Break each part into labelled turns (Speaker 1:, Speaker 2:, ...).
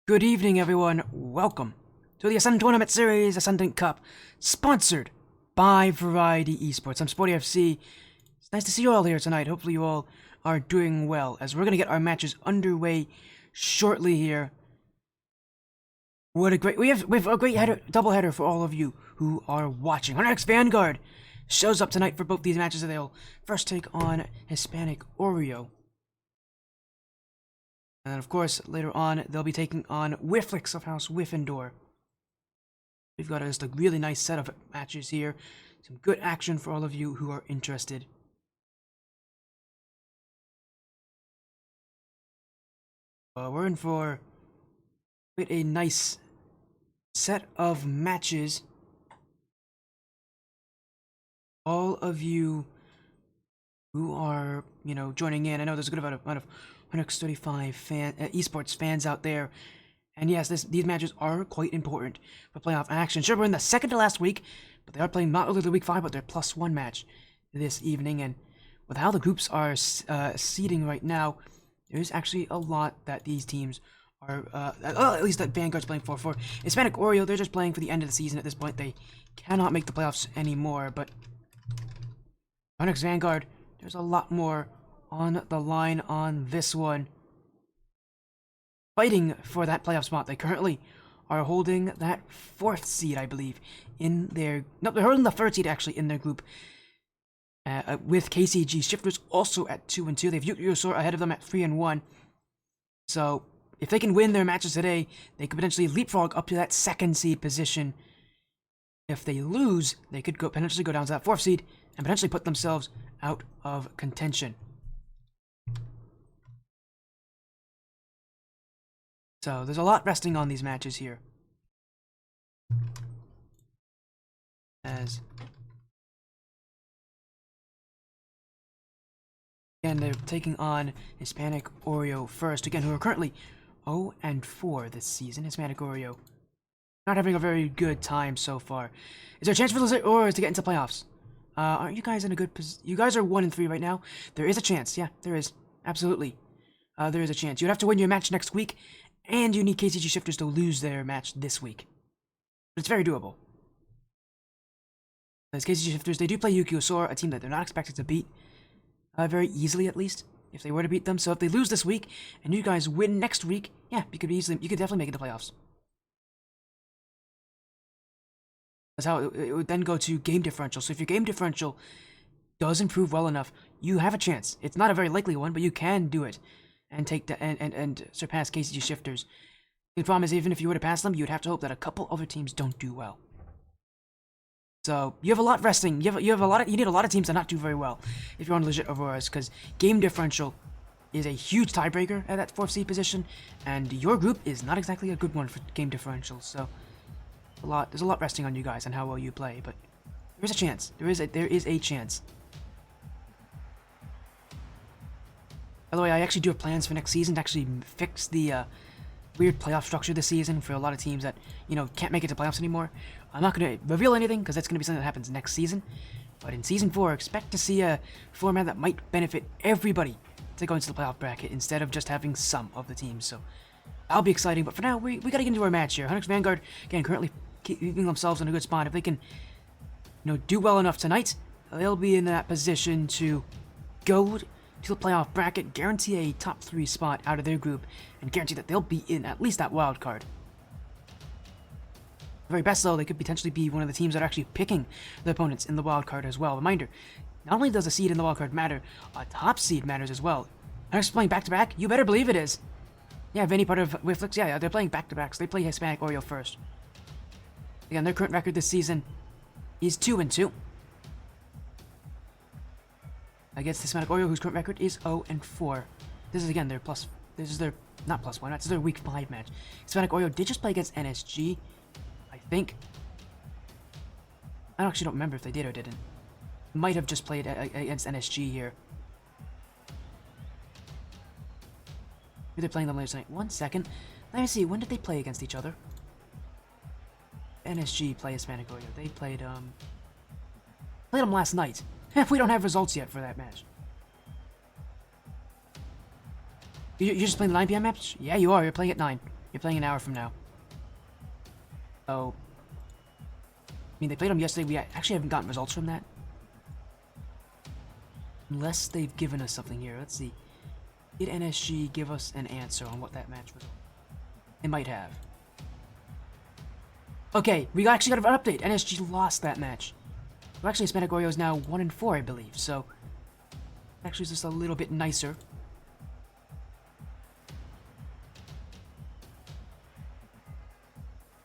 Speaker 1: Good evening, everyone. Welcome to the Ascent Tournament Series Ascendant Cup, sponsored by Variety Esports. I'm Sporty FC. It's nice to see you all here tonight. Hopefully you all are doing well, as we're going to get our matches underway shortly here. We have a great double header for all of you who are watching. Our next Vanguard shows up tonight for both these matches. They'll first take on Hispanic Oreo. And then, of course, later on, they'll be taking on Whifflix of House Whiffendor. We've got just a really nice set of matches here. Some good action for all of you who are interested. We're in for quite a nice set of matches. All of you who are, joining in, I know there's a good amount of 135 esports fans out there, and yes, these matches are quite important for playoff action. Sure, we're in the second to last week, but they are playing not only the week 5, but their +1 match this evening. And with how the groups are seeding right now, there's actually a lot that these teams are, at least that Vanguard's playing for. For Hispanic Oreo, they're just playing for the end of the season at this point. They cannot make the playoffs anymore, but Onyx Vanguard, there's a lot more on the line on this one. Fighting for that playoff spot. They currently are holding that 4th seed, I believe, in their... No, they're holding the 3rd seed, actually, in their group. With KCG Shifters also at 2-2. They've Yu-Gi-Oh! Ahead of them at 3-1. So, if they can win their matches today, they could potentially leapfrog up to that 2nd seed position. If they lose, they could potentially go down to that 4th seed and potentially put themselves out of contention. So, there's a lot resting on these matches here. Again, they're taking on Hispanic Oreo first. Again, who are currently 0-4 this season. Hispanic Oreo not having a very good time so far. Is there a chance for those Oreos to get into playoffs? Aren't you guys in a good position? You guys are 1-3 right now. There is a chance. Yeah, there is. Absolutely. There is a chance. You'd have to win your match next week, and you need KCG Shifters to lose their match this week. But it's very doable. As KCG Shifters, they do play Yu-Gi-Oh! A team that they're not expected to beat. Very easily, at least, if they were to beat them. So if they lose this week, and you guys win next week, yeah, you could definitely make it to playoffs. That's how it would then go to game differential. So if your game differential does improve well enough, you have a chance. It's not a very likely one, but you can do it and take and surpass KCG Shifters. The problem is, even if you were to pass them, you'd have to hope that a couple other teams don't do well. So you have a lot resting. You need a lot of teams to not do very well if you're on legit Auroras, because game differential is a huge tiebreaker at that 4th seed position, and your group is not exactly a good one for game differential. So there's a lot resting on you guys and how well you play, but there's a chance. There is a chance. By the way, I actually do have plans for next season to actually fix the weird playoff structure this season for a lot of teams that, can't make it to playoffs anymore. I'm not going to reveal anything because that's going to be something that happens next season. But in Season 4, expect to see a format that might benefit everybody to go into the playoff bracket instead of just having some of the teams. So that'll be exciting. But for now, we got to get into our match here. Onyx Vanguard, again, currently keeping themselves in a good spot. If they can, do well enough tonight, they'll be in that position to go to the playoff bracket, guarantee a top 3 spot out of their group, and guarantee that they'll be in at least that wild card. The very best, though, they could potentially be one of the teams that are actually picking their opponents in the wild card as well. Reminder, not only does a seed in the wild card matter, a top seed matters as well. Onyx playing back-to-back? You better believe it is. Yeah, if any part of Whifflix, yeah, they're playing back-to-back, so they play Hispanic Oreo first. Again, their current record this season is 2-2. Against Hispanic Oreo, whose current record is 0-4. This is, again, not +1, that's their week 5 match. Hispanic Oreo did just play against NSG, I think. I actually don't remember if they did or didn't. Might have just played against NSG here. Maybe they're playing them later tonight. 1 second. Let me see, when did they play against each other? NSG play Hispanic Oreo. They played them last night. We don't have results yet for that match. You're just playing the 9 p.m. match? Yeah, you are. You're playing at 9. You're playing an hour from now. So, I mean, they played them yesterday. We actually haven't gotten results from that. Unless they've given us something here. Let's see. Did NSG give us an answer on what that match was? They might have. Okay, we actually got an update. NSG lost that match. Well, actually, Hispanic Oreo is now 1-4, I believe. So, actually, it's just a little bit nicer.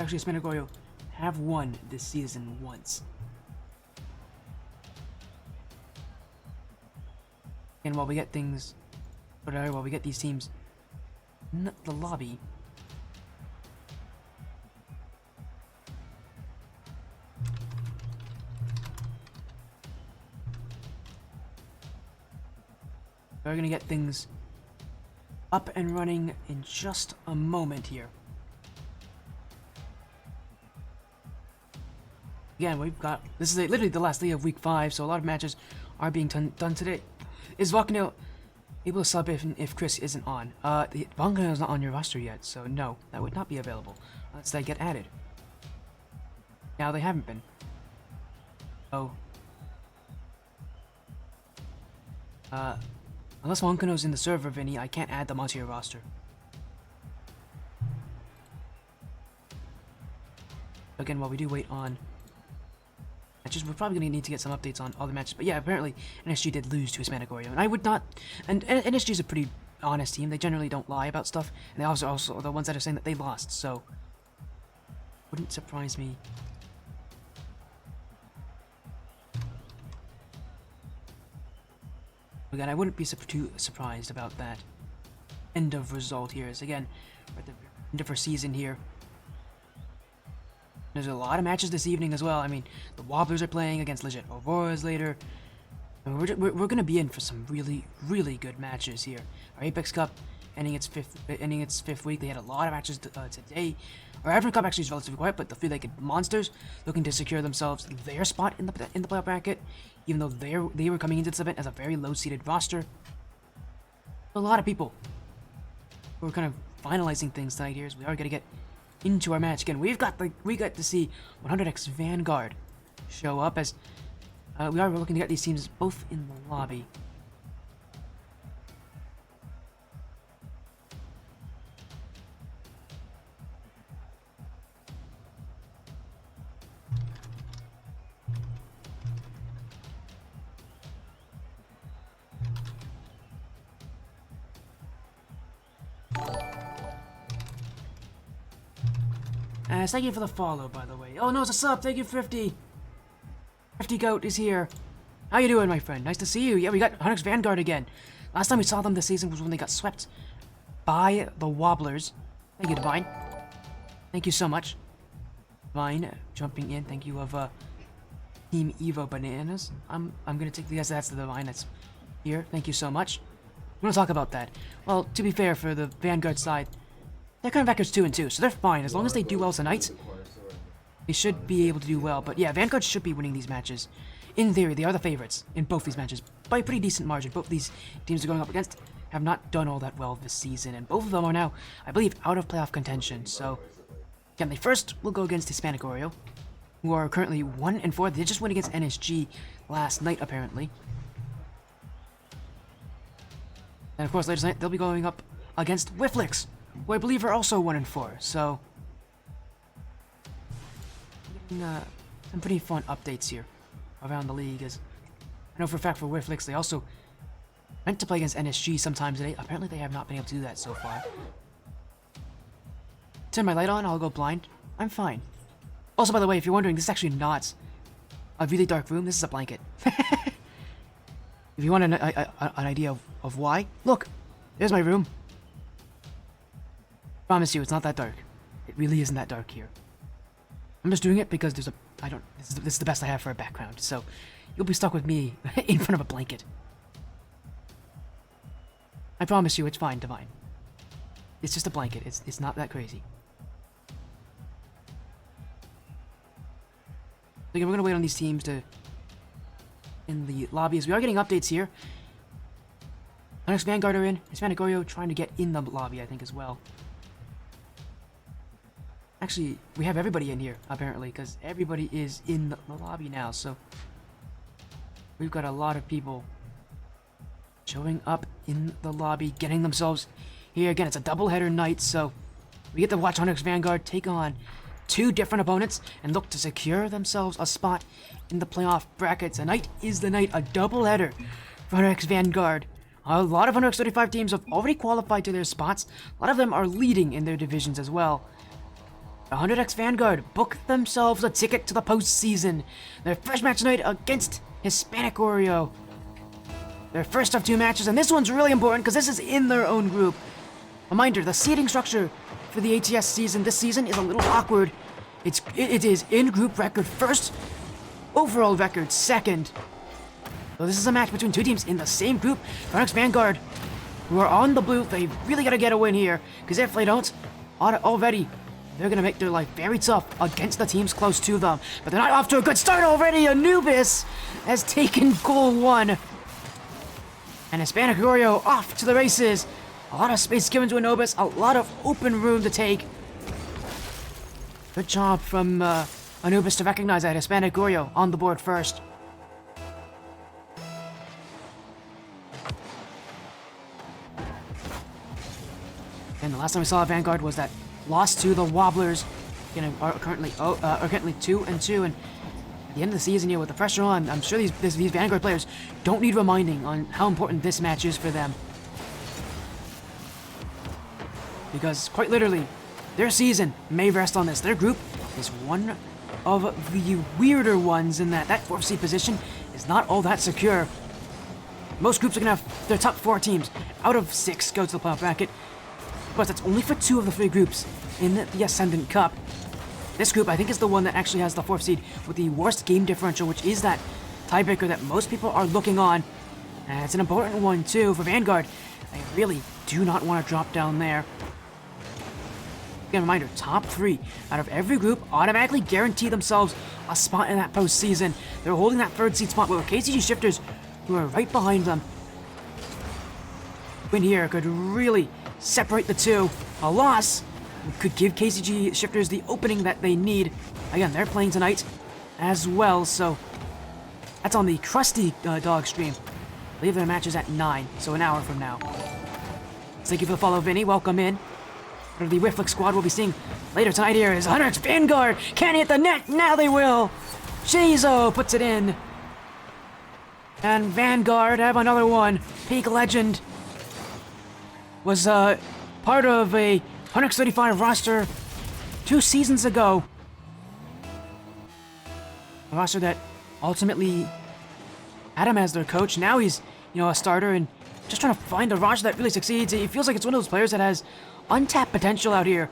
Speaker 1: Actually, Hispanic Oreo have won this season once. And while we get things, while we get these teams, the lobby. We're gonna get things up and running in just a moment here. Again, we've got, this is literally the last day of week 5, so a lot of matches are being done today. Is Volcano able to sub if Chris isn't on? Volcano is not on your roster yet, so no, that would not be available unless they get added. Now they haven't been. Oh. Unless Volcano's in the server, Vinny, I can't add them onto your roster. Again, while we do wait on matches, we're probably going to need to get some updates on other matches. But yeah, apparently NSG did lose to Hispanic Oreo, and I would not. And NSG is a pretty honest team. They generally don't lie about stuff, and they also are the ones that are saying that they lost. So wouldn't surprise me. Again, I wouldn't be too surprised about that end of result here. As again, we're at the end of our season here. There's a lot of matches this evening as well. I mean, the Wobblers are playing against Legit Auroras later. I mean, we're going to be in for some really, really good matches here. Our Apex Cup ending its fifth week. They had a lot of matches today. Our African Cup actually is relatively quiet, but the three-legged monsters looking to secure themselves their spot in the playoff bracket, even though they were coming into this event as a very low-seeded roster. A lot of people who are kind of finalizing things tonight here, as we are going to get into our match again. We got to see 100x Vanguard show up, as we are looking to get these teams both in the lobby. Thank you for the follow, by the way. Oh no, it's a sub. Thank you, 50. 50 Goat is here. How you doing, my friend? Nice to see you. Yeah, we got 100x Vanguard again. Last time we saw them this season was when they got swept by the Wobblers. Thank you, Divine. Thank you so much. Divine, jumping in. Thank you of Team Evo Bananas. I'm gonna take the guess that's the Divine that's here. Thank you so much. We're gonna talk about that. Well, to be fair, for the Vanguard side, they're kind of records 2-2, so they're fine. As long as they do well tonight, they should be able to do well. But yeah, Vanguard should be winning these matches. In theory, they are the favorites in both these matches by a pretty decent margin. Both of these teams are going up against have not done all that well this season, and both of them are now, I believe, out of playoff contention. So, again, they first will go against Hispanic Oreo, who are currently 1-4. They just went against NSG last night, apparently. And of course, later tonight, they'll be going up against Whifflix, who I believe are also 1-4, so some pretty fun updates here around the league. As I know for a fact for Whifflix, they also meant to play against NSG sometime today. Apparently they have not been able to do that so far. Turn my light on, I'll go blind. I'm fine. Also, by the way, if you're wondering, this is actually not a really dark room. This is a blanket. If you want an idea of why, look, there's my room. Promise you, it's not that dark. It really isn't that dark here. I'm just doing it because there's this is the best I have for a background, so you'll be stuck with me in front of a blanket. I promise you, it's fine, Divine. It's just a blanket. It's not that crazy. Again, we're gonna wait on these teams to in the lobbies. We are getting updates here. 100x Vanguard are in. Hispanic Oreo trying to get in the lobby, I think, as well. Actually, we have everybody in here, apparently, because everybody is in the lobby now, so... We've got a lot of people showing up in the lobby, getting themselves here. Again, it's a doubleheader night, so we get to watch Onyx Vanguard take on 2 different opponents and look to secure themselves a spot in the playoff bracket. Tonight is the night, a doubleheader for Onyx Vanguard. A lot of 135 teams have already qualified to their spots. A lot of them are leading in their divisions as well. The 100X Vanguard booked themselves a ticket to the postseason. Their first match tonight against Hispanic Oreo. Their first of 2 matches, and this one's really important because this is in their own group. Reminder, the seeding structure for the ATS season this season is a little awkward. It is in group record first, overall record second. So this is a match between 2 teams in the same group. Onyx Vanguard, who are on the blue, they really gotta get a win here, because if they don't, already, they're gonna make their life very tough against the teams close to them. But they're not off to a good start already. Anubis has taken goal 1. And Hispanic Oreo off to the races. A lot of space given to Anubis, a lot of open room to take. Good job from Anubis to recognize that Hispanic Oreo on the board first. And the last time we saw Vanguard was that loss to the Wobblers. Are currently 2-2, and at the end of the season here with the pressure on, I'm sure these Vanguard players don't need reminding on how important this match is for them. Because quite literally, their season may rest on this. Their group is one of the weirder ones in that 4th seed position is not all that secure. Most groups are gonna have their top 4 teams out of 6 go to the playoff bracket. But that's only for 2 of the 3 groups in the Ascendant Cup. This group, I think, is the one that actually has the 4th seed with the worst game differential, which is that tiebreaker that most people are looking on. And it's an important one, too, for Vanguard. They really do not want to drop down there. Again, reminder, top 3 out of every group automatically guarantee themselves a spot in that postseason. They're holding that 3rd seed spot with KCG Shifters, who are right behind them. Win here could really separate the 2. A loss could give KCG Shifters the opening that they need. Again, they're playing tonight as well, so that's on the Krusty Dog stream. I believe their match is at 9, so an hour from now. Thank you for the follow, Vinny. Welcome in. Part of the Whifflick squad we'll be seeing later tonight here is 100X Vanguard. Can't hit the net. Now they will. Shizo puts it in. And Vanguard have another one. Peak Legend was part of a 135 roster 2 seasons ago. A roster that ultimately had him as their coach. Now he's, a starter and just trying to find a roster that really succeeds. It feels like it's one of those players that has untapped potential out here.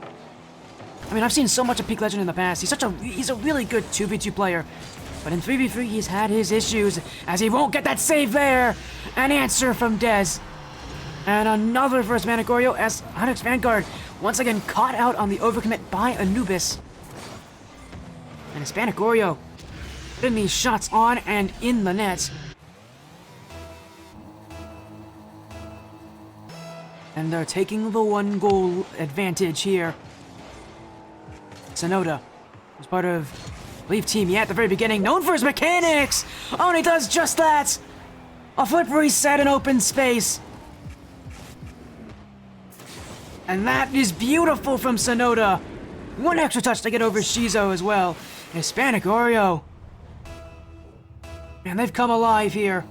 Speaker 1: I mean, I've seen so much of Peak Legend in the past. He's a really good 2v2 player. But in 3v3, he's had his issues as he won't get that save there. An answer from Dez. And another for Hispanic Oreo as Onyx Vanguard once again caught out on the overcommit by Anubis. And Hispanic Oreo putting these shots on and in the net. And they're taking the 1-goal advantage here. Sonoda was part of, I believe, Team Yet at the very beginning, known for his mechanics! Oh, and he does just that! A flip reset in open space. And that is beautiful from Sonoda. 1 extra touch to get over Shizo as well. Hispanic Oreo. Man, they've come alive here.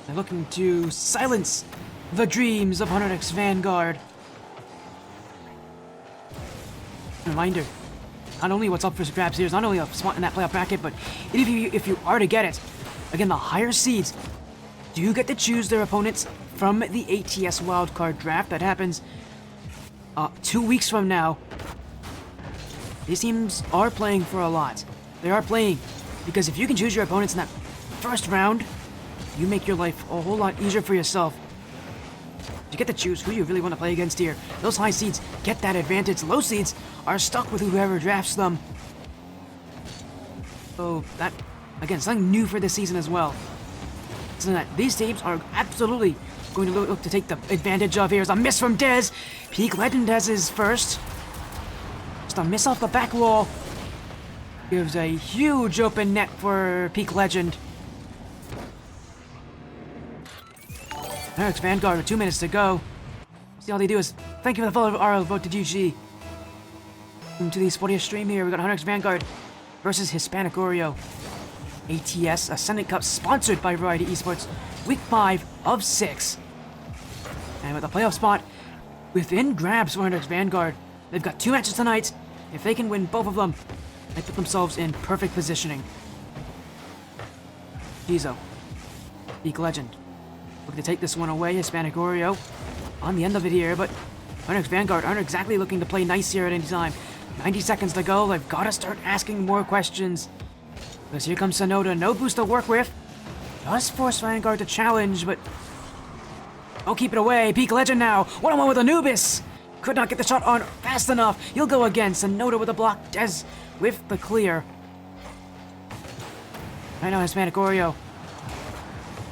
Speaker 1: They're looking to silence the dreams of 100X Vanguard. Reminder, not only what's up for grabs here is not only a spot in that playoff bracket, but if you are to get it, again, the higher seeds do get to choose their opponents from the ATS wildcard draft that happens 2 weeks from now. These teams are playing for a lot. They are playing because if you can choose your opponents in that first round, you make your life a whole lot easier for yourself. You get to choose who you really want to play against here. Those high seeds get that advantage. Low seeds are stuck with whoever drafts them. So that, again, something new for this season as well. So that these teams are absolutely going to look to take the advantage of. Here's a miss from Dez. Peak Legend has his first. Just a miss off the back wall. Gives a huge open net for Peak Legend. Next Vanguard with 2 minutes to go. See all they do is thank you for the follow of RL Vote to GG. Welcome to the Sportiest stream here. We got Hunter Vanguard versus Hispanic Oreo. ATS Ascendant Cup sponsored by Variety Esports. Week 5 of 6. And with a playoff spot within grabs for Hunter Vanguard. They've got 2 matches tonight. If they can win both of them, they put themselves in perfect positioning. Gizo. Peak Legend. Looking to take this one away. Hispanic Oreo on the end of it here, but Hunter Vanguard aren't exactly looking to play nice here at any time. 90 seconds to go. They've got to start asking more questions. Because here comes Sonoda. No boost to work with. Does force Vanguard to challenge, but don't keep it away. Peak Legend now. One-on-one with Anubis. Could not get the shot on fast enough. He'll go again. Sonoda with a block. Dez with the clear. Right now, Hispanic Oreo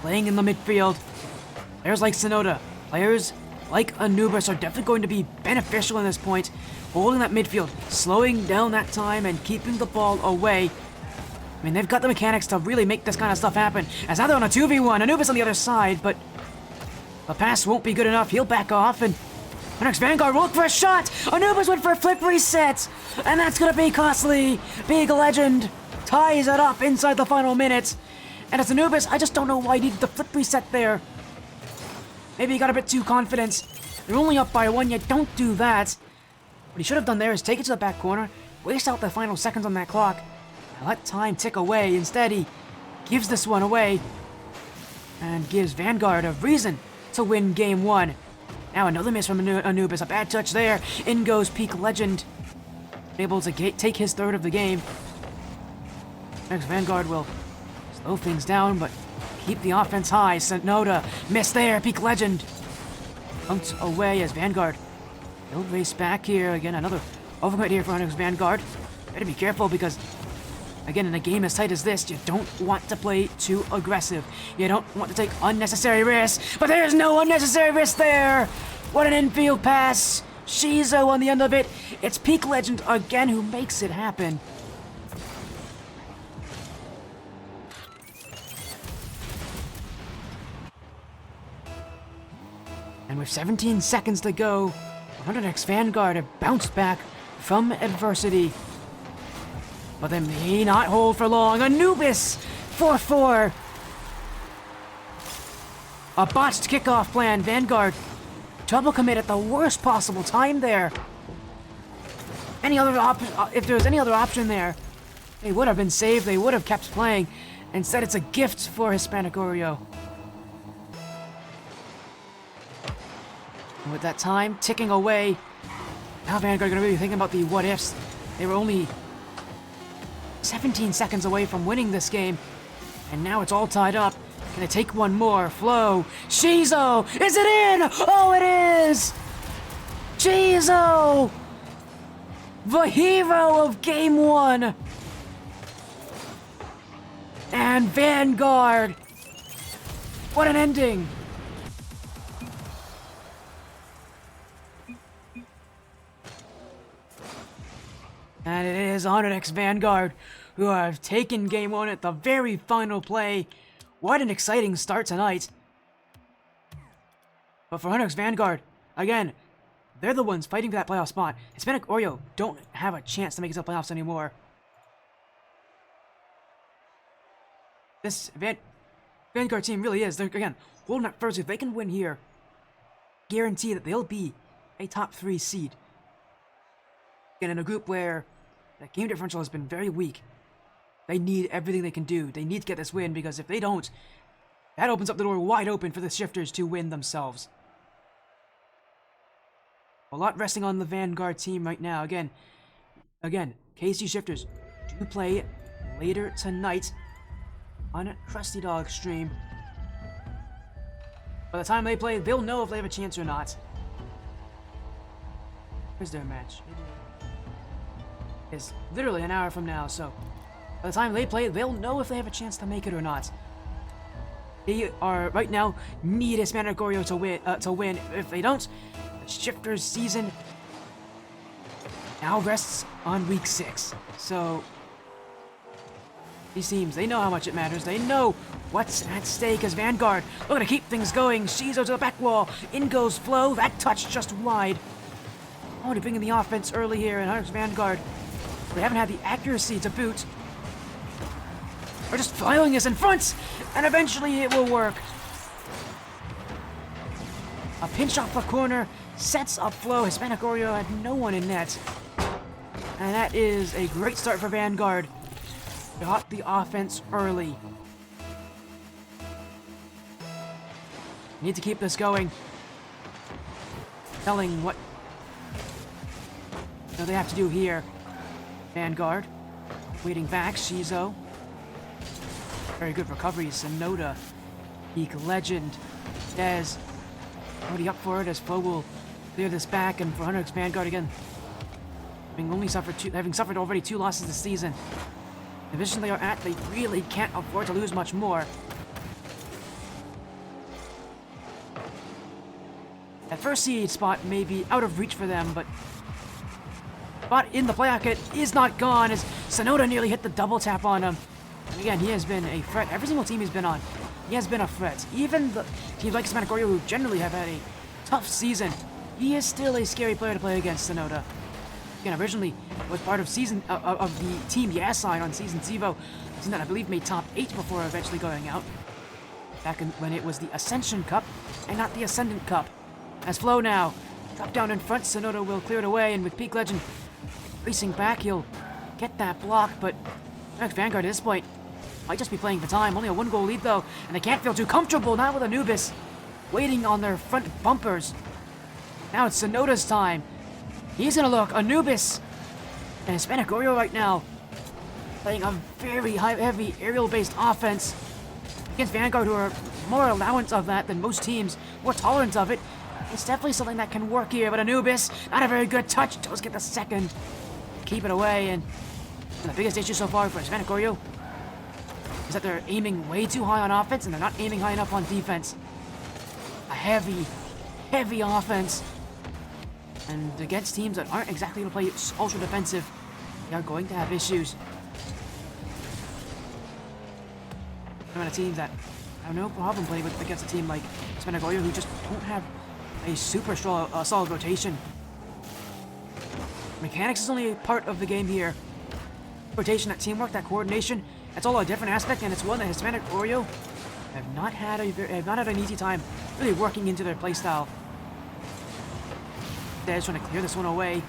Speaker 1: playing in the midfield. Players like Sonoda, players like Anubis are definitely going to be beneficial in this point. Holding that midfield, slowing down that time, and keeping the ball away. I mean, they've got the mechanics to really make this kind of stuff happen. As now they're on a 2v1, Anubis on the other side, but the pass won't be good enough. He'll back off, and our next Vanguard will look for a shot. Anubis went for a flip reset, and that's going to be costly. Big Legend ties it up inside the final minute. And as Anubis, I just don't know why he needed the flip reset there. Maybe he got a bit too confident. You're only up by 1, you don't do that. What he should have done there is take it to the back corner, waste out the final seconds on that clock, and let time tick away. Instead, he gives this one away and gives Vanguard a reason to win game 1. Now another miss from Anubis, a bad touch there. In goes Peak Legend, able to take his third of the game. Next Vanguard will slow things down, but keep the offense high. Sonoda, miss there. Peak Legend bumped away as Vanguard. They'll race back here. Again, another overcommit here for Hunter's Vanguard. Better be careful because, again, in a game as tight as this, you don't want to play too aggressive. You don't want to take unnecessary risks, but there's no unnecessary risk there. What an infield pass. Shizo on the end of it. It's Peak Legend again who makes it happen. And with 17 seconds to go, 100X Vanguard have bounced back from adversity. But they may not hold for long. Anubis, 4-4. A botched kickoff plan. Vanguard double commit at the worst possible time there. If there was any other option there, they would have been saved. They would have kept playing. Instead, it's a gift for Hispanic Oreo. And with that time ticking away, now Vanguard gonna be thinking about the what ifs. They were only 17 seconds away from winning this game, and now it's all tied up. Can they take one more? Flow. Shizo! Is it in? Oh, it is! Shizo! The hero of game 1! And Vanguard! What an ending! And it is 100X Vanguard who have taken game 1 at the very final play. What an exciting start tonight. But for 100X Vanguard, again, they're the ones fighting for that playoff spot. Hispanic Oreo don't have a chance to make it to the playoffs anymore. This Vanguard team really is. They're, again, holding up first. If they can win here, guarantee that they'll be a top 3 seed. Again, in a group where that game differential has been very weak. They need everything they can do. They need to get this win, because if they don't, that opens up the door wide open for the Shifters to win themselves. A lot resting on the Vanguard team right now. Again, KC Shifters do play later tonight on Krusty Dog stream. By the time they play, they'll know if they have a chance or not. Where's their match? It's literally an hour from now, so by the time they play, they'll know if they have a chance to make it or not. They are right now need Hispanic Oreo to win. If they don't, the Shifters season now rests on week 6. So these teams, they know how much it matters. They know what's at stake as Vanguard looking to keep things going. Shizo to the back wall. In goes Flo. That touch just wide. Oh, to bring in the offense early here in Hunter's Vanguard. They haven't had the accuracy to boot. We're just filing this in front, and eventually it will work. A pinch off the corner sets up Flo. Hispanic Oreo had no one in net. And that is a great start for Vanguard. Got the offense early. Need to keep this going. Telling what they have to do here. Vanguard. Waiting back. Shizo. Very good recovery. Sonoda. Peak Legend. Dez. Already up for it as Flo will clear this back, and for Hunter X Vanguard again. Having suffered already 2 losses this season. The division they are at, they really can't afford to lose much more. That first seed spot may be out of reach for them, but in the bracket is not gone as Sonoda nearly hit the double tap on him. And again, he has been a threat. Every single team he's been on, he has been a threat. Even the teams like Hispanic Oreo, who generally have had a tough season, he is still a scary player to play against. Sonoda. Again, originally was part of the Team Yes side on Season Zevo, team that I believe made top 8 before eventually going out. Back when it was the Ascension Cup and not the Ascendant Cup. As Flo now, drop down in front, Sonoda will clear it away, and with Peak Legend racing back, he'll get that block, but Vanguard at this point might just be playing for time. Only a 1-goal lead though, and they can't feel too comfortable now with Anubis waiting on their front bumpers. Now it's Sonoda's time. He's gonna look. Anubis and Hispanic Oreo right now playing a very heavy aerial-based offense against Vanguard, who are more allowance of that than most teams, more tolerant of it. It's definitely something that can work here, but Anubis, not a very good touch, does get the second. Keep it away, and the biggest issue so far for Hispanic Oreo is that they're aiming way too high on offense, and they're not aiming high enough on defense. A heavy offense. And against teams that aren't exactly going to play ultra defensive, they are going to have issues. There are teams that have no problem playing against a team like Hispanic Oreo, who just don't have a super strong, solid rotation. Mechanics is only a part of the game here. Rotation, that teamwork, that coordination, that's all a different aspect, and it's one that Hispanic Oreo have not had an easy time really working into their playstyle. They're trying to clear this one away.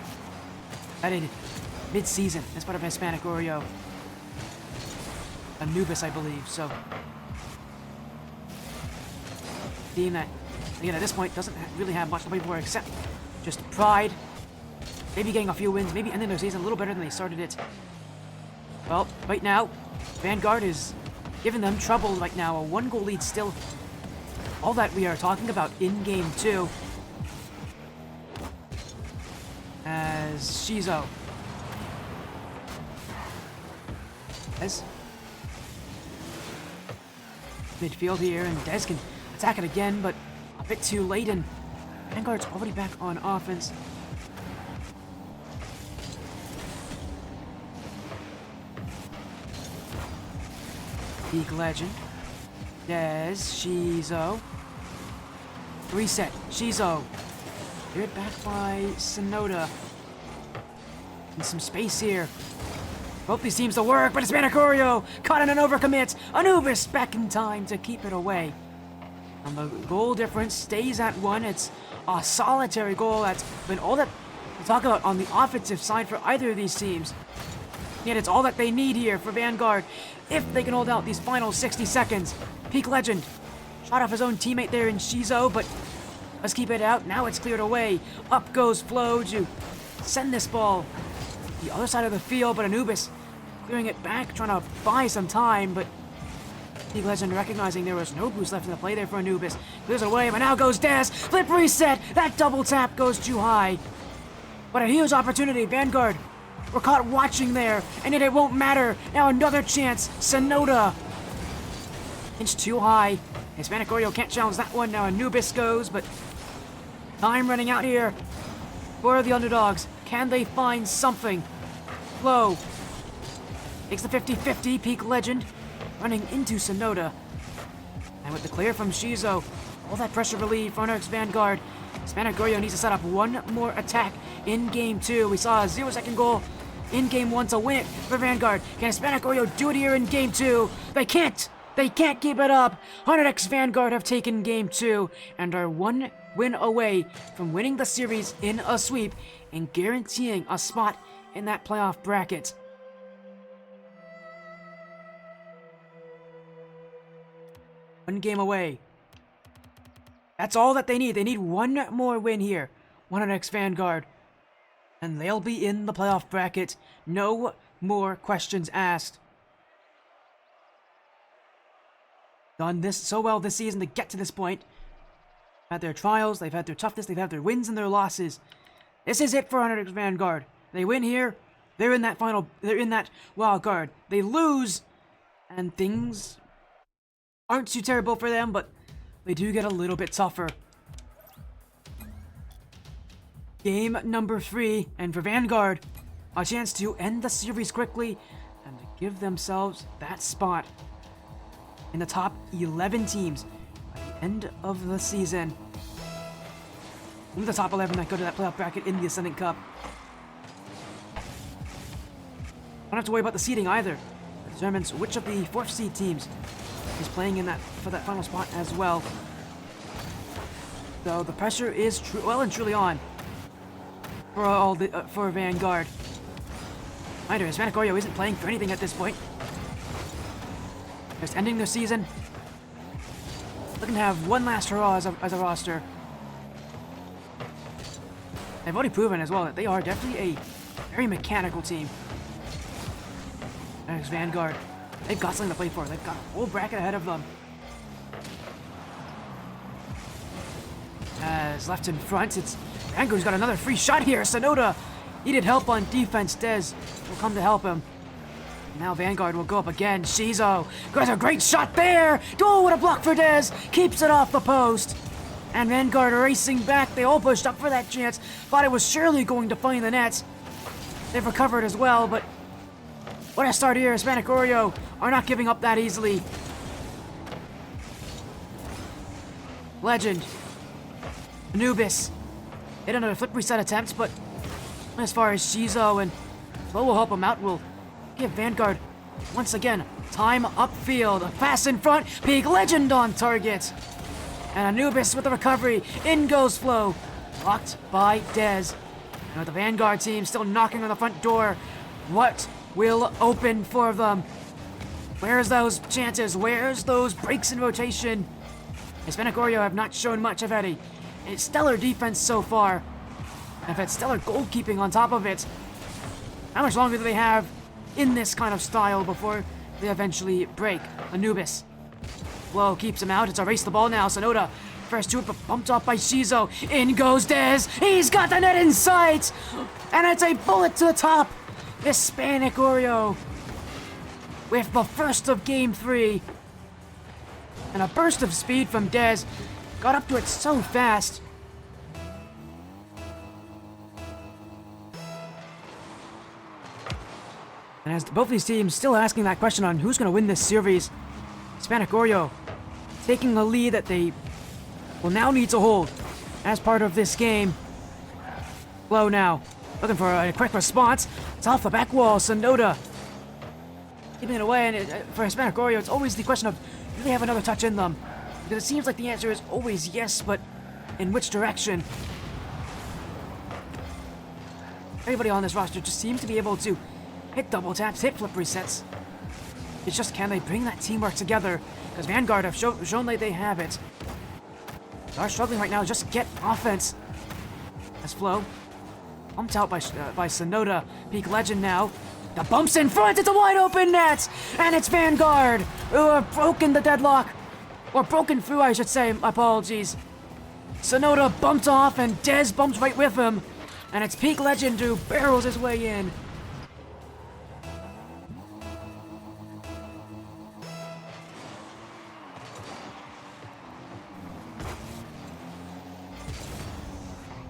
Speaker 1: That in mid-season as part of Hispanic Oreo. Anubis, I believe, so. Team that, again, at this point, doesn't really have much to play for except just pride. Maybe getting a few wins, maybe ending their season a little better than they started it. Well, right now, Vanguard is giving them trouble right now. A 1-goal lead still. All that we are talking about in Game 2. As Shizo. Dez. Midfield here, and Dez can attack it again, but a bit too late, and Vanguard's already back on offense. Peak Legend. Dez. Shizo. Reset. Shizo. Cleared back by Sonoda. And some space here. Both these teams to work, but Hispanic Oreo caught in an overcommit. Anubis back in time to keep it away. And the goal difference stays at 1. It's a solitary goal. That's been all that we talk about on the offensive side for either of these teams. Yet it's all that they need here for Vanguard if they can hold out these final 60 seconds. Peak Legend shot off his own teammate there in Shizo, but let's keep it out. Now it's cleared away. Up goes Flo to send this ball the other side of the field, but Anubis clearing it back, trying to buy some time, but Peak Legend recognizing there was no boost left in the play there for Anubis. Clears it away, but now goes Dez. Flip reset. That double tap goes too high. But a huge opportunity. Vanguard were caught watching there, and yet it won't matter. Now another chance. Sonoda. Inch too high. Hispanic Oreo can't challenge that one. Now Anubis goes, but time running out here for the underdogs. Can they find something? Flow takes the 50-50. Peak Legend running into Sonoda. And with the clear from Shizo, all that pressure relieved for Onyx Vanguard. Hispanic Oreo needs to set up one more attack in Game 2. We saw a 0-second goal in Game 1 to win it for Vanguard. Can Hispanic Oreo do it here in Game 2? They can't! They can't keep it up! 100X Vanguard have taken Game 2 and are one win away from winning the series in a sweep and guaranteeing a spot in that playoff bracket. One game away. That's all that they need. They need one more win here. 100X Vanguard. And they'll be in the playoff bracket. No more questions asked. Done this so well this season to get to this point. Had their trials, they've had their toughness, they've had their wins and their losses. This is it for 100X Vanguard. They win here, they're in that wild card. They lose, and things aren't too terrible for them, but they do get a little bit tougher. Game number 3, and for Vanguard, a chance to end the series quickly and to give themselves that spot in the top 11 teams by the end of the season. Only the top 11 that go to that playoff bracket in the Ascendant Cup. Don't have to worry about the seeding either. It determines which of the 4th seed teams is playing in that for that final spot as well. So the pressure is well and truly on for for Vanguard. Mind you, Hispanic Oreo isn't playing for anything at this point. Just ending their season. Looking to have one last hurrah as a roster. They've already proven as well that they are definitely a very mechanical team. Next Vanguard. They've got something to play for. They've got a whole bracket ahead of them. As left in front, it's Vanguard's got another free shot here. Sonoda needed help on defense. Dez will come to help him. Now Vanguard will go up again. Shizo got a great shot there. Oh, what a block for Dez. Keeps it off the post. And Vanguard racing back. They all pushed up for that chance. Thought it was surely going to find the net. They've recovered as well, but what a start here. Hispanic Oreo are not giving up that easily. Legend. Anubis. Hit another flip reset attempt, but as far as Shizo and Flo will help him out, will give Vanguard once again time upfield. Pass in front. Peak Legend on target. And Anubis with the recovery. In goes Flo. Blocked by Dez. And with the Vanguard team still knocking on the front door, what will open for them? Where's those chances? Where's those breaks in rotation? Hispanic Oreo have not shown much of any. It's stellar defense so far. And if it's stellar goalkeeping on top of it, how much longer do they have in this kind of style before they eventually break? Anubis. Flo keeps him out. It's a race the ball now. Sonoda first to it, but bumped off by Shizo. In goes Dez. He's got the net in sight. And it's a bullet to the top. Hispanic Oreo with the first of Game 3. And a burst of speed from Dez. Got up to it so fast. And as both these teams still asking that question on who's going to win this series, Hispanic Oreo taking the lead that they will now need to hold as part of this game. Flo now looking for a quick response. It's off the back wall. Sonoda keeping it away, and for Hispanic Oreo, it's always the question of do they have another touch in them? Because it seems like the answer is always yes, but in which direction? Everybody on this roster just seems to be able to hit double taps, hit flip resets. It's just can they bring that teamwork together? Because Vanguard have shown that they have it. They are struggling right now to just get offense. As Flo bumped out by Sonoda. Peak Legend now. The bumps in front. It's a wide open net, and it's Vanguard who have broken the deadlock, or broken through, I should say. Apologies. Sonoda bumped off, and Dez bumps right with him, and it's Peak Legend who barrels his way in.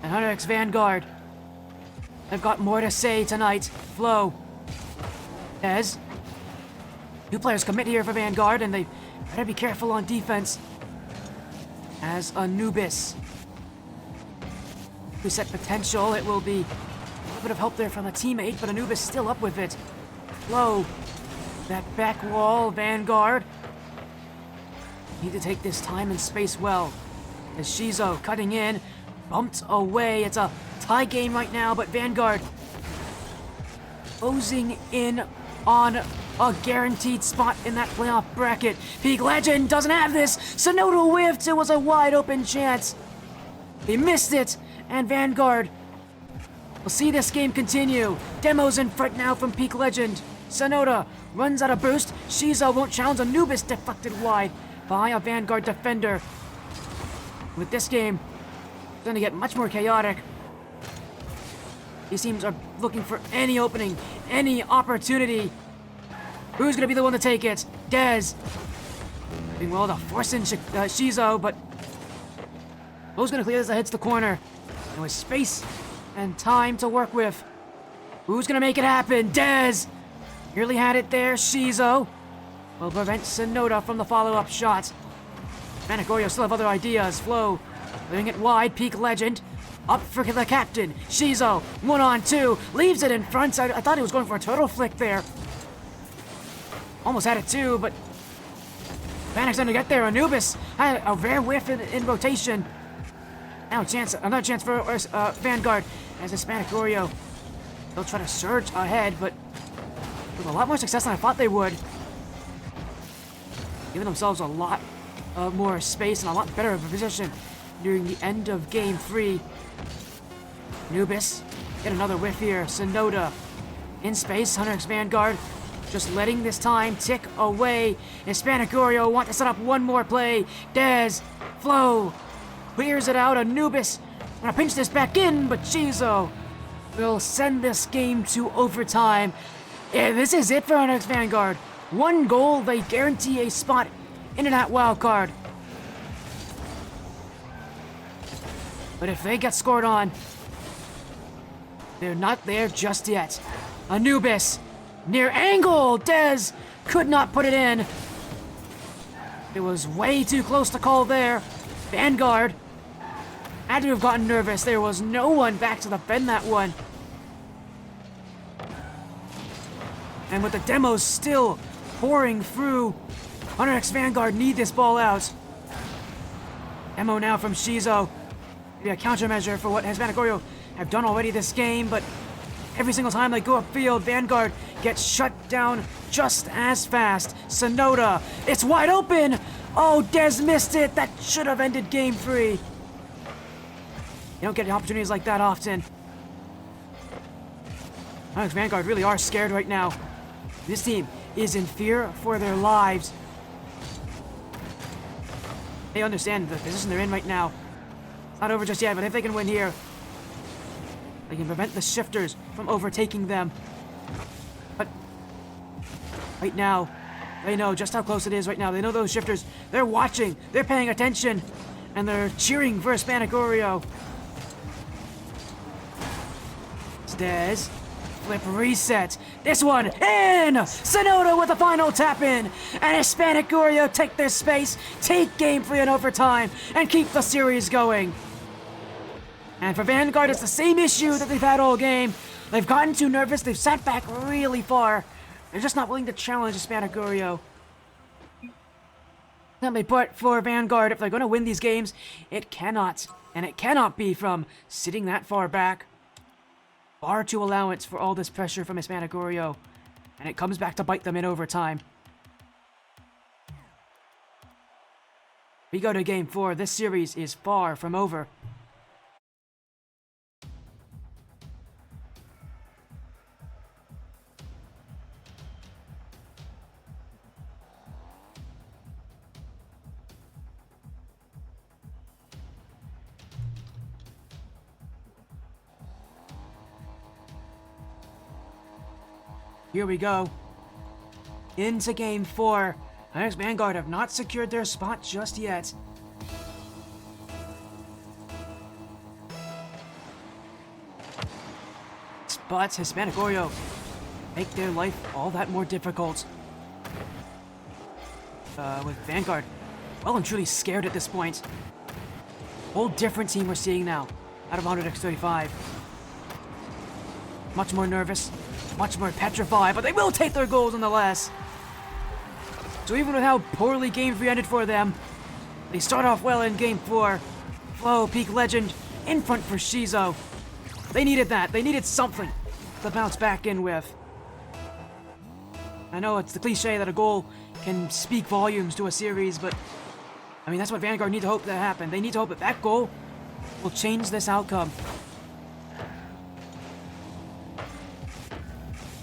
Speaker 1: and Hunter X Vanguard. They've got more to say tonight. Flo. Dez. Two players commit here for Vanguard, and they better be careful on defense. As Anubis. Reset potential, it will be a little bit of help there from a teammate, but Anubis still up with it. Flo. That back wall, Vanguard. Need to take this time and space well. As Shizo cutting in, bumped away. It's a tie game right now, but Vanguard closing in on a guaranteed spot in that playoff bracket. Peak Legend doesn't have this. Sonoda whiffed. It was a wide open chance. He missed it, and Vanguard will see this game continue. Demo's in front now from Peak Legend. Sonoda runs out of boost. Shizo won't challenge. Anubis deflected wide by a Vanguard defender. With this game, it's going to get much more chaotic. These teams are looking for any opening, any opportunity. Who's going to be the one to take it? Dez. Doing well to force in Shizo, but who's going to clear this that hits the corner? And with space and time to work with, who's going to make it happen? Dez. Nearly had it there. Shizo will prevent Sonoda from the follow-up shot. Manicorio still have other ideas. Flo leaving it wide. Peak Legend up for the captain. Shizo 1-on-2 leaves it in front. I thought he was going for a turtle flick there. Almost had it too, but Panic's going to get there. Anubis had a rare whiff in rotation. Now another chance for Vanguard as Hispanicorio. They'll try to surge ahead, but with a lot more success than I thought they would. Giving themselves a lot more space and a lot better of a position during the end of Game 3. Anubis, get another whiff here. Sonoda in space. Hunter X Vanguard just letting this time tick away. Hispanicorio want to set up one more play. Dez, Flo, clears it out. Anubis gonna pinch this back in, but Shizo will send this game to overtime. Yeah, this is it for Hunter X Vanguard. One goal, they guarantee a spot into that wild card. But if they get scored on, they're not there just yet. Anubis, near angle. Dez could not put it in. It was way too close to call there. Vanguard had to have gotten nervous. There was no one back to defend that one. And with the demos still pouring through, Hunter X Vanguard need this ball out. Demo now from Shizo. Be a countermeasure for what Hispanicorio have done already this game, but every single time they go upfield, Vanguard gets shut down just as fast. Sonoda, it's wide open! Oh, Dez missed it! That should have ended Game 3. You don't get opportunities like that often. Hunter X Vanguard really are scared right now. This team is in fear for their lives. They understand the position they're in right now. It's not over just yet, but if they can win here, they can prevent the shifters from overtaking them. But right now, they know just how close it is right now. They know those shifters, they're watching, they're paying attention, and they're cheering for Hispanicorio. It's Dez. Flip reset. This one in! Sonoda with the final tap in! And Hispanicorio take their space, take Game 3 in overtime, and keep the series going. And for Vanguard, it's the same issue that they've had all game. They've gotten too nervous, they've sat back really far. They're just not willing to challenge Hispanicorio. Simply put, for Vanguard, if they're going to win these games, it cannot, and it cannot be from sitting that far back. Far too allowance for all this pressure from Hispanicorio, and it comes back to bite them in overtime. We go to Game 4. This series is far from over. Here we go. Into Game 4. Hunter X Vanguard have not secured their spot just yet. but Hispanic Oreo make their life all that more difficult. With Vanguard well and truly scared at this point. Whole different team we're seeing now out of 100x35. Much more nervous, much more petrified, but they will take their goals nonetheless. So even with how poorly Game 3 ended for them, they start off well in Game 4. Flow, Peak Legend, in front for Shizo. They needed that. They needed something to bounce back in with. I know it's the cliche that a goal can speak volumes to a series, but I mean, that's what Vanguard need to hope that happen. They need to hope that that goal will change this outcome.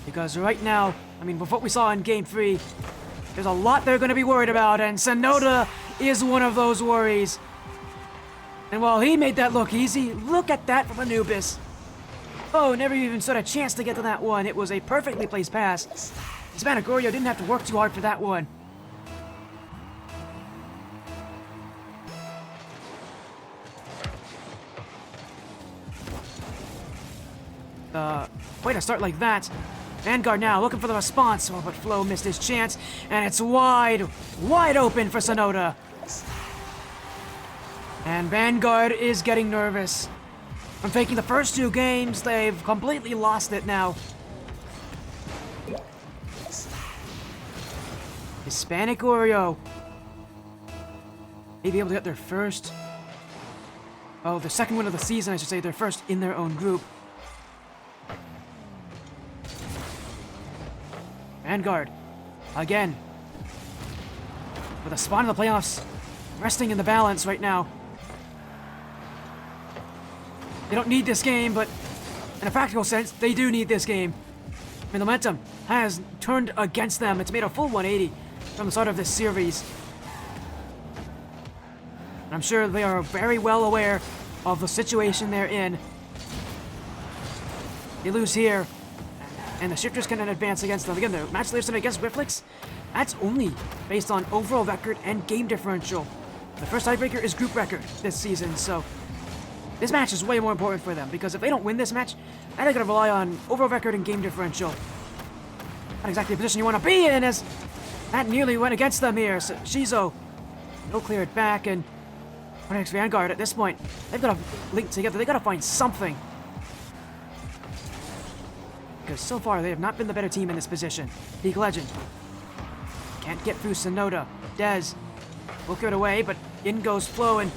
Speaker 1: Because right now, I mean, with what we saw in Game 3, there's a lot they're going to be worried about, and Sonoda is one of those worries. And while he made that look easy, look at that from Anubis. Oh, never even stood a chance to get to that one. It was a perfectly placed pass. Hispanic Oreo didn't have to work too hard for that one. Way to start like that. Vanguard now looking for the response. Oh, but Flo missed his chance, and it's wide open for Sonoda. And Vanguard is getting nervous. From taking the first two games, they've completely lost it now. Hispanic Oreo may be able to get their first, oh, their second win of the season, I should say, their first in their own group. Vanguard, again, with a spot in the playoffs, resting in the balance right now. They don't need this game, but in a practical sense, they do need this game. I mean, the momentum has turned against them. It's made a full 180 from the start of this series. And I'm sure they are very well aware of the situation they're in. They lose here, and the Shifters can advance against them. Again, the match they have against Whifflix, that's only based on overall record and game differential. The first tiebreaker is group record this season, so this match is way more important for them, because if they don't win this match, then they're going to rely on overall record and game differential. Not exactly the position you want to be in, as that nearly went against them here. So Shizo, no clear it back, and Onyx Vanguard at this point, they've got to link together. They've got to find something. Because so far, they have not been the better team in this position. Peak Legend can't get through Sonoda. Dez will give it away, but in goes Flo, and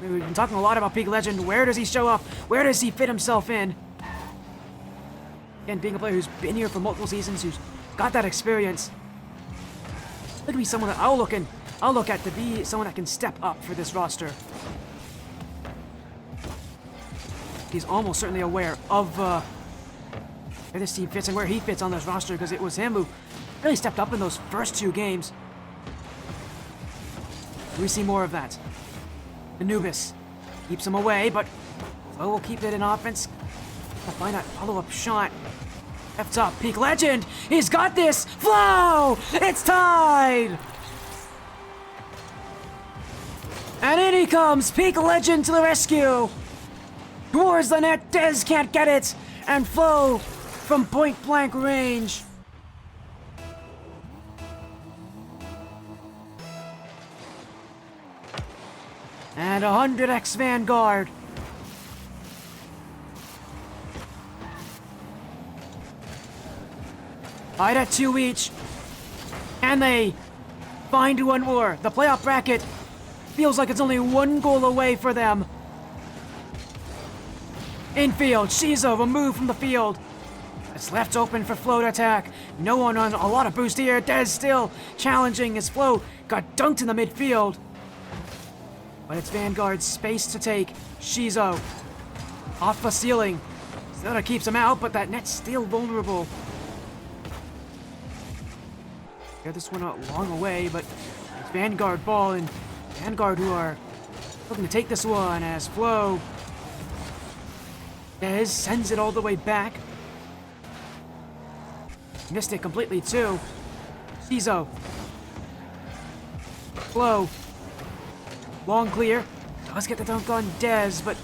Speaker 1: we've been talking a lot about Peak Legend. Where does he show up? Where does he fit himself in? Again, being a player who's been here for multiple seasons, who's got that experience, look at me, someone that I'll look at to be someone that can step up for this roster. He's almost certainly aware of where this team fits and where he fits on this roster, because it was him who really stepped up in those first two games. We see more of that. Anubis keeps him away, but Flo will keep it in offense. I'll find that follow-up shot. Left up, Peak Legend! He's got this! Flo! It's tied! And in he comes, Peak Legend to the rescue! Towards the net, Dez can't get it! And Flo from point-blank range. And 100x Vanguard. Tied at 2 each. And they find one more. The playoff bracket feels like it's only one goal away for them. Infield, Shizo removed from the field. It's left open for Flo to attack. No one on a lot of boost here. Dez still challenging as Flo got dunked in the midfield. But it's Vanguard's space to take. Shizo off the ceiling. Sonoda keeps him out, but that net's still vulnerable. Got this one a long way, but it's Vanguard ball, and Vanguard who are looking to take this one as Flo. Dez sends it all the way back. Missed it completely too. Shizo. Flo. Long clear. Does get the dunk on Dez, but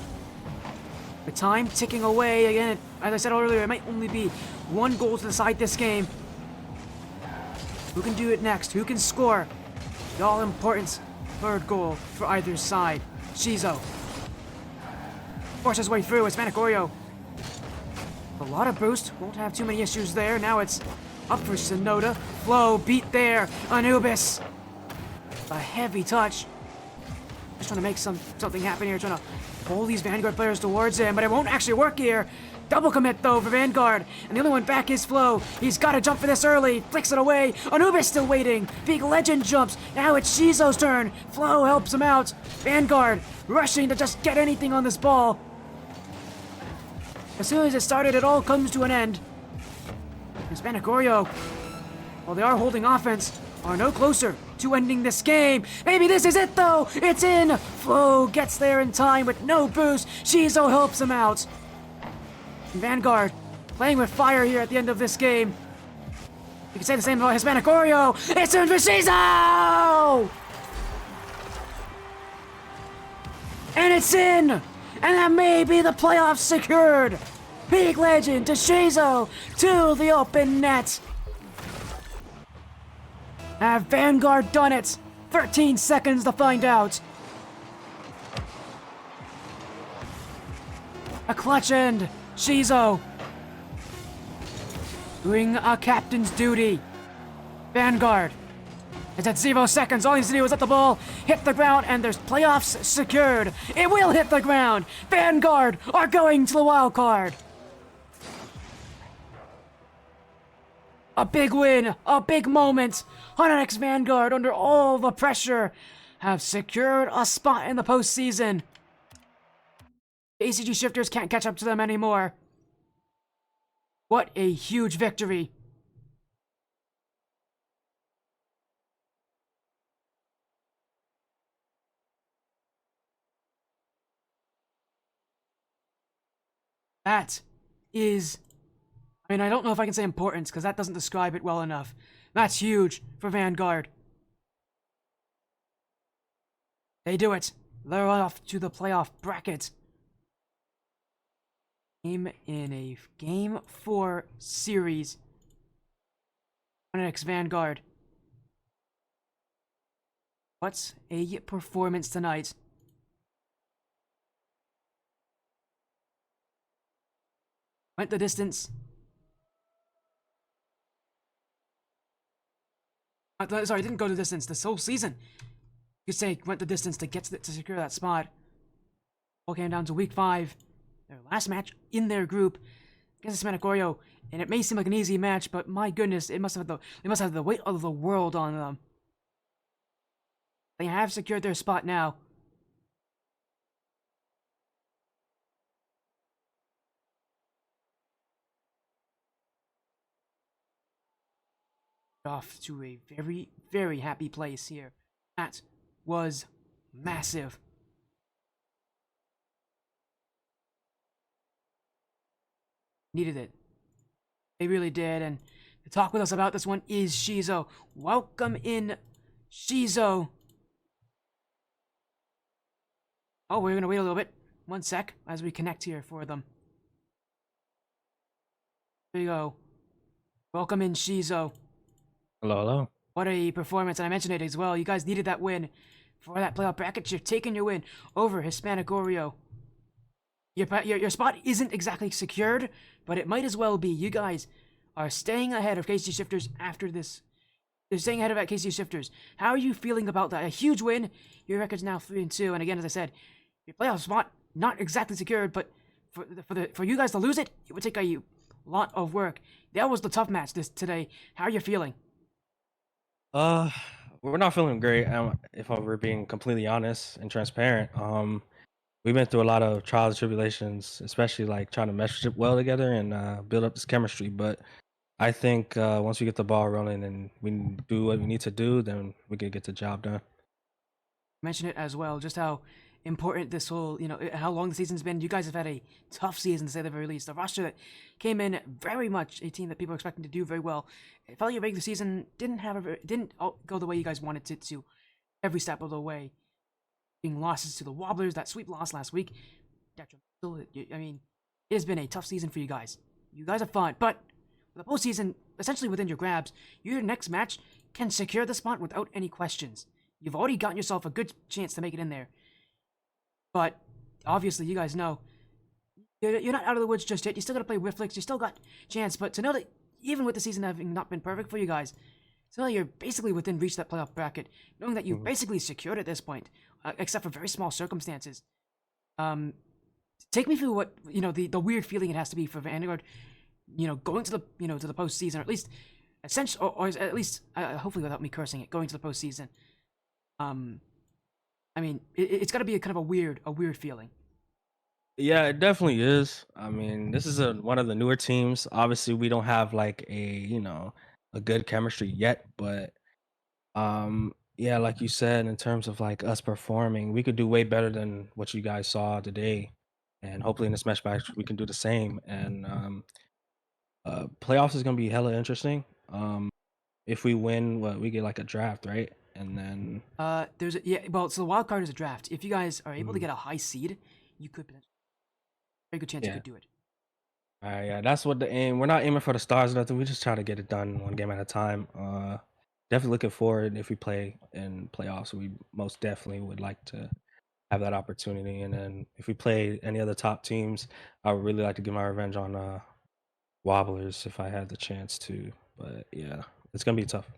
Speaker 1: The time ticking away again. As I said earlier, it might only be one goal to decide this game. Who can do it next? Who can score the all-important third goal for either side? Shizo forces his way through. It's Manicorio. A lot of boost. Won't have too many issues there. Now it's up for Sonoda. Flow beat there. Anubis. A heavy touch. Just trying to make something happen here. Trying to pull these Vanguard players towards him, but it won't actually work here. Double commit though for Vanguard, and the only one back is Flow. He's got to jump for this early. Flicks it away. Anubis still waiting. Big Legend jumps. Now it's Shizo's turn. Flow helps him out. Vanguard rushing to just get anything on this ball. As soon as it started, it all comes to an end. Hispanicorio, while they are holding offense, are no closer to ending this game. Maybe this is it though. It's in. Flow gets there in time with no boost. Shizo helps him out. Vanguard playing with fire here at the end of this game. You can say the same about Hispanicorio. It's in for Shizo! And it's in! And that may be the playoffs secured! Big Legend to Shizo to the open net! Have Vanguard done it? 13 seconds to find out. A clutch end. Shizo doing a captain's duty. Vanguard. It's at 0 seconds. All he needs to do is let the ball hit the ground, and there's playoffs secured. It will hit the ground. Vanguard are going to the wild card. A big win, a big moment. Hunter Vanguard, under all the pressure, have secured a spot in the postseason. The ACG Shifters can't catch up to them anymore. What a huge victory. That is... I mean, I don't know if I can say importance, because that doesn't describe it well enough. That's huge for Vanguard. They do it. They're off to the playoff bracket. In a Game 4 series. Onyx Vanguard. What a performance tonight. Went the distance. Sorry, didn't go the distance. This whole season, you could say, went the distance to get to secure that spot. All came down to week 5. Their last match in their group against Manicorio, and it may seem like an easy match, but my goodness, they must have the weight of the world on them. They have secured their spot now. Off to a very, very happy place here. That was massive. Needed it. They really did, and to talk with us about this one is Shizo. Welcome in, Shizo. Oh, we're gonna wait a little bit. 1 sec, as we connect here for them. There you go. Welcome in, Shizo.
Speaker 2: Hello, hello.
Speaker 1: What a performance, and I mentioned it as well. You guys needed that win for that playoff bracket. You're taking your win over Hispanicorio. Your spot isn't exactly secured, but it might as well be. You guys are staying ahead of KC Shifters after this. They're staying ahead of KC Shifters. How are you feeling about that? A huge win. Your record's now 3-2, and again, as I said, your playoff spot not exactly secured, but for you guys to lose it, it would take a lot of work. That was the tough match today. How are you feeling?
Speaker 2: We're not feeling great. If we're being completely honest and transparent. We've been through a lot of trials and tribulations, especially like trying to mesh well together and build up this chemistry. But I think once we get the ball rolling and we do what we need to do, then we can get the job done.
Speaker 1: Mention it as well, just how important this whole, how long the season's been. You guys have had a tough season, to say the very least. The roster that came in, very much a team that people are expecting to do very well. It felt like your regular season didn't go the way you guys wanted it to every step of the way. Being losses to the Wobblers, that sweep loss last week, detrimental. I mean, it has been a tough season for you guys. You guys are fun, but with the postseason essentially within your grabs, your next match can secure the spot without any questions. You've already gotten yourself a good chance to make it in there. But obviously, you guys know you're not out of the woods just yet. You still got to play Whifflix. You still got chance. But to know that even with the season having not been perfect for you guys, so you're basically within reach of that playoff bracket, knowing that you've basically secured at this point, except for very small circumstances. Take me through what the weird feeling it has to be for Vanguard, going to the to the postseason, or at least essentially, or at least hopefully without me cursing it, going to the postseason. I mean, it's got to be a kind of a weird feeling.
Speaker 2: Yeah, it definitely is. I mean, this is one of the newer teams. Obviously, we don't have like a good chemistry yet, but yeah, like you said, in terms of like us performing, we could do way better than what you guys saw today. And hopefully in this match we can do the same. And playoffs is gonna be hella interesting. If we win, what we get like a draft, right? And then
Speaker 1: Well, so the wild card is a draft. If you guys are able to
Speaker 2: Mhm.
Speaker 1: get a high seed, you could very good chance you
Speaker 2: Yeah.
Speaker 1: could do it.
Speaker 2: Yeah, that's what the aim. We're not aiming for the stars or nothing. We just try to get it done one game at a time. Definitely looking forward if we play in playoffs. We most definitely would like to have that opportunity. And then if we play any other top teams, I would really like to get my revenge on Wobblers if I had the chance to. But yeah, it's gonna be tough.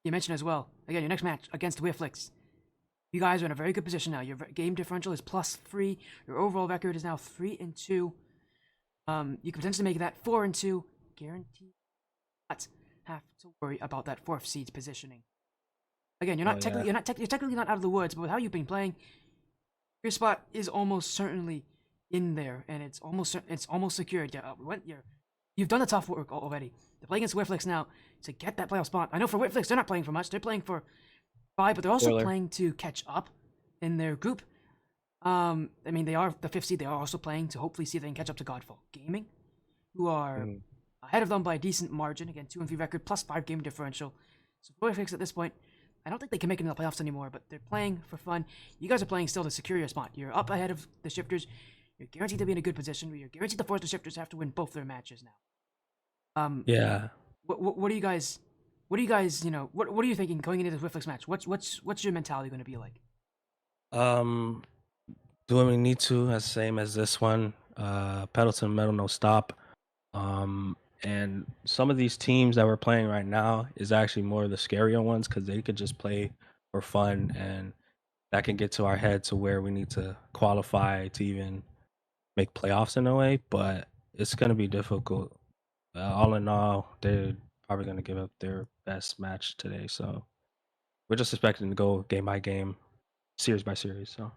Speaker 1: You mentioned as well, again, your next match against Whifflix. You guys are in a very good position now. Your game differential is +3. Your overall record is now 3-2. You could potentially make that 4-2. Guaranteed not have to worry about that fourth seed's positioning. Again,
Speaker 2: Oh yeah.
Speaker 1: you're technically not out of the woods, but with how you've been playing, your spot is almost certainly in there, and it's almost secured. You've done the tough work already. To play against Whifflix now to get that playoff spot. I know for Whifflix, they're not playing for much. They're playing for 5, but they're also
Speaker 2: Spoiler.
Speaker 1: playing to catch up in their group. I mean, they are the 5th seed. They are also playing to hopefully see if they can catch up to Godfall Gaming, who are
Speaker 2: Mhm.
Speaker 1: ahead of them by a decent margin. Again, 2-3 record +5 game differential. So Whifflix at this point, I don't think they can make it in the playoffs anymore, but they're playing for fun. You guys are playing still to secure your spot. You're up ahead of the Shifters. You're guaranteed to be in a good position. You're guaranteed to force the Shifters have to win both their matches now.
Speaker 2: Yeah.
Speaker 1: What are you guys? What are you guys? What are you thinking going into this Whifflix match? What's your mentality going to be like?
Speaker 2: Um, do what we need to, as same as this one. Pedal to the metal, no stop. And some of these teams that we're playing right now is actually more of the scarier ones because they could just play for fun, and that can get to our head to where we need to qualify to even make playoffs in a way. But it's gonna be difficult. All in all, they're probably gonna give up their best match today. So we're just expecting to go game by game, series by series. So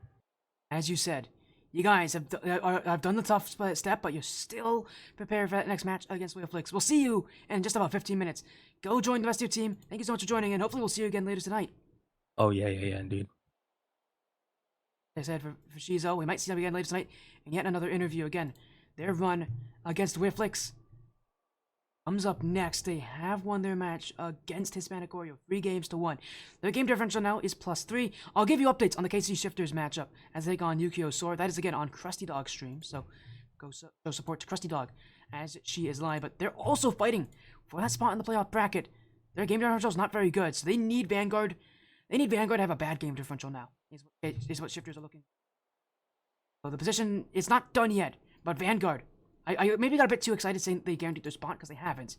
Speaker 1: As you said, you guys have done the tough step, but you're still prepared for that next match against Whifflix. We'll see you in just about 15 minutes. Go join the rest of your team. Thank you so much for joining, and hopefully we'll see you again later tonight.
Speaker 2: oh yeah, indeed.
Speaker 1: Like I said, for Shizo, we might see them again later tonight, and yet another interview again. Their run against Whifflix comes up next. They have won their match against Hispanic Oreo, 3-1. Their game differential now is +3. I'll give you updates on the KC Shifters matchup as they take on Yukio Sora. That is again on Krusty Dog stream, so go show support to Krusty Dog as she is live. But they're also fighting for that spot in the playoff bracket. Their game differential is not very good, so they need Vanguard. They need Vanguard to have a bad game differential now. Is what Shifters are looking. So the position is not done yet, but Vanguard. I maybe got a bit too excited saying they guaranteed their spot because they haven't.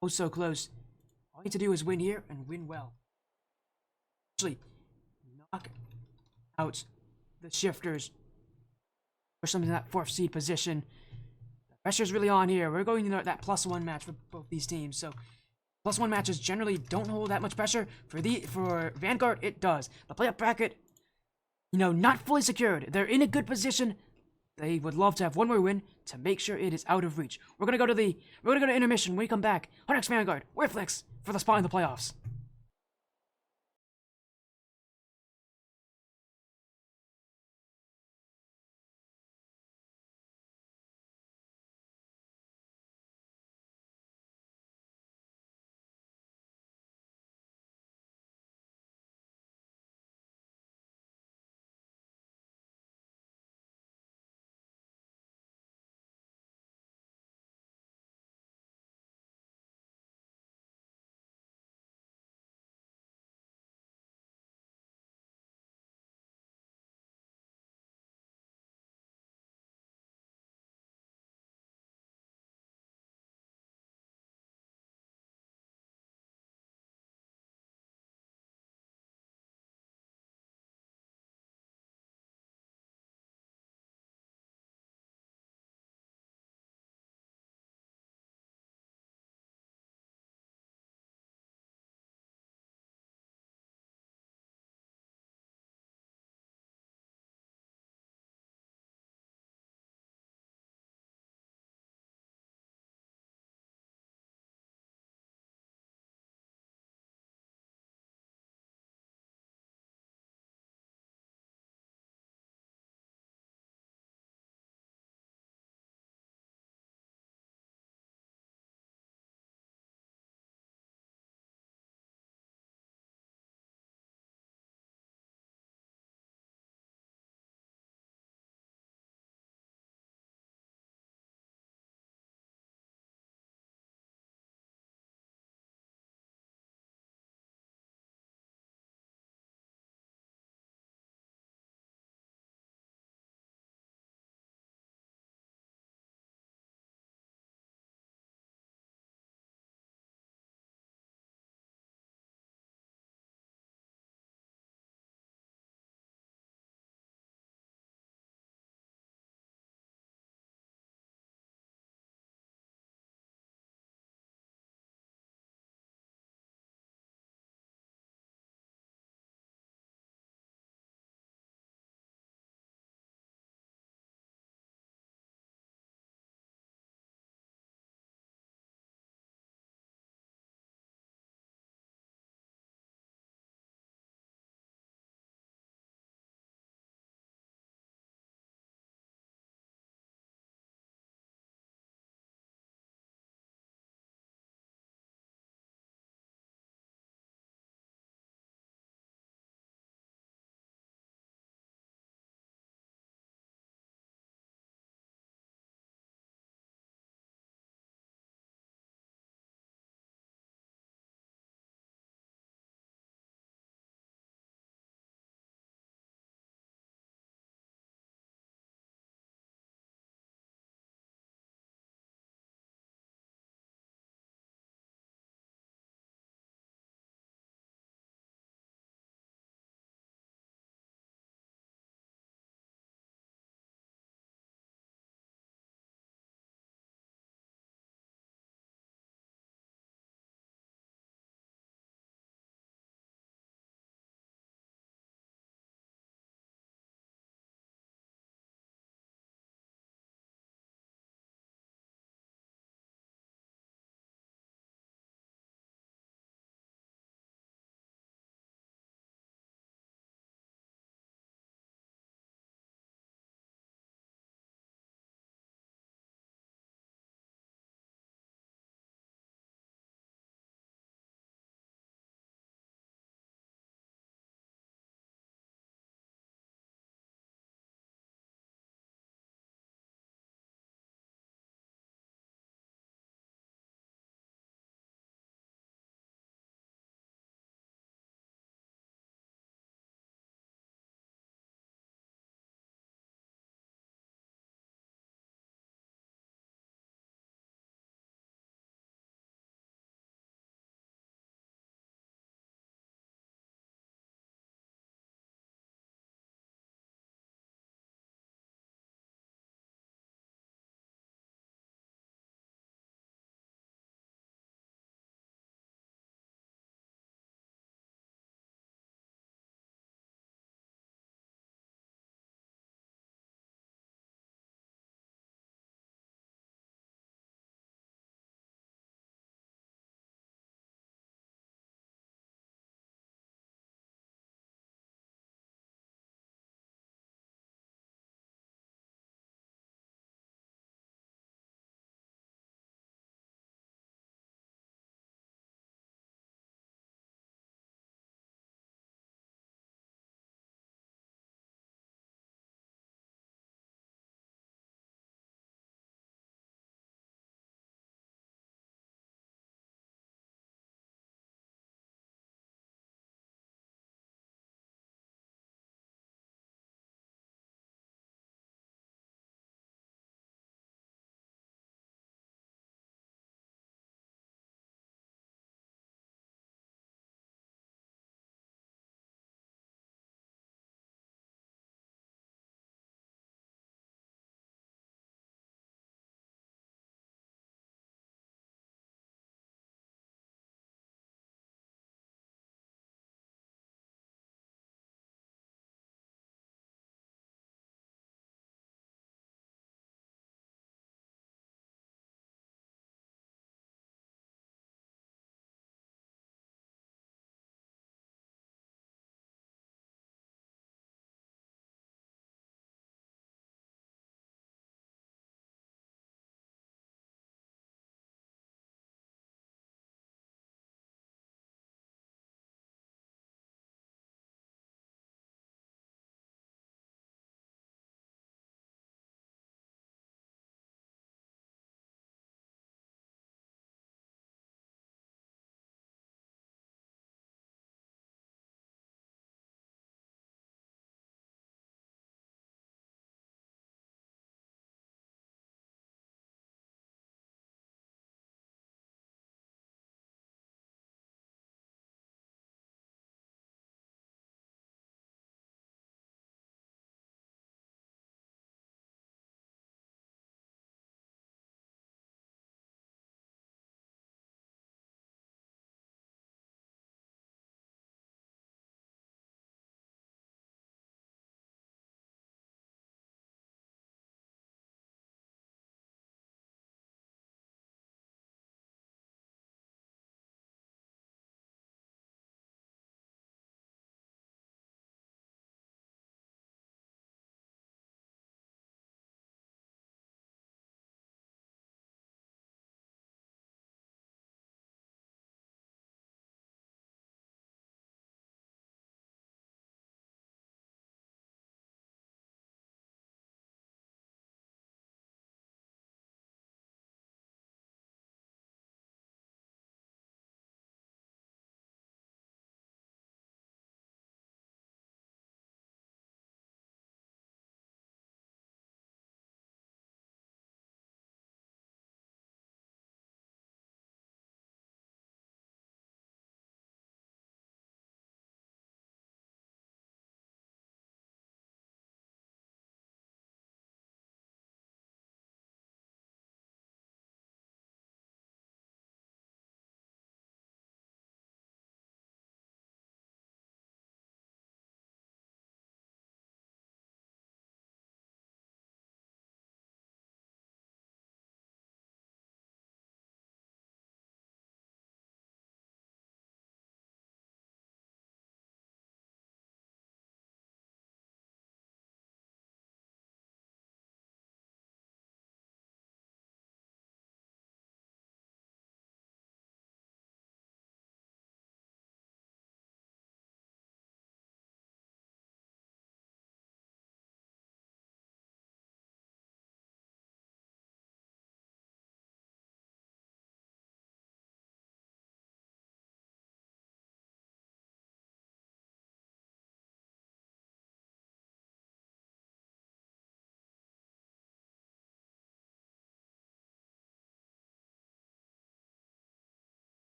Speaker 1: Oh, so close. All you need to do is win here and win well. Actually, knock out the Shifters. Push them in that 4th seed position. The pressure's really on here. We're going to that +1 match for both these teams. So +1 matches generally don't hold that much pressure. For Vanguard, it does. The playoff bracket, not fully secured. They're in a good position. They would love to have one more win to make sure it is out of reach. We're gonna go to intermission. When we come back, our next Vanguard, Whifflix, for the spot in the playoffs.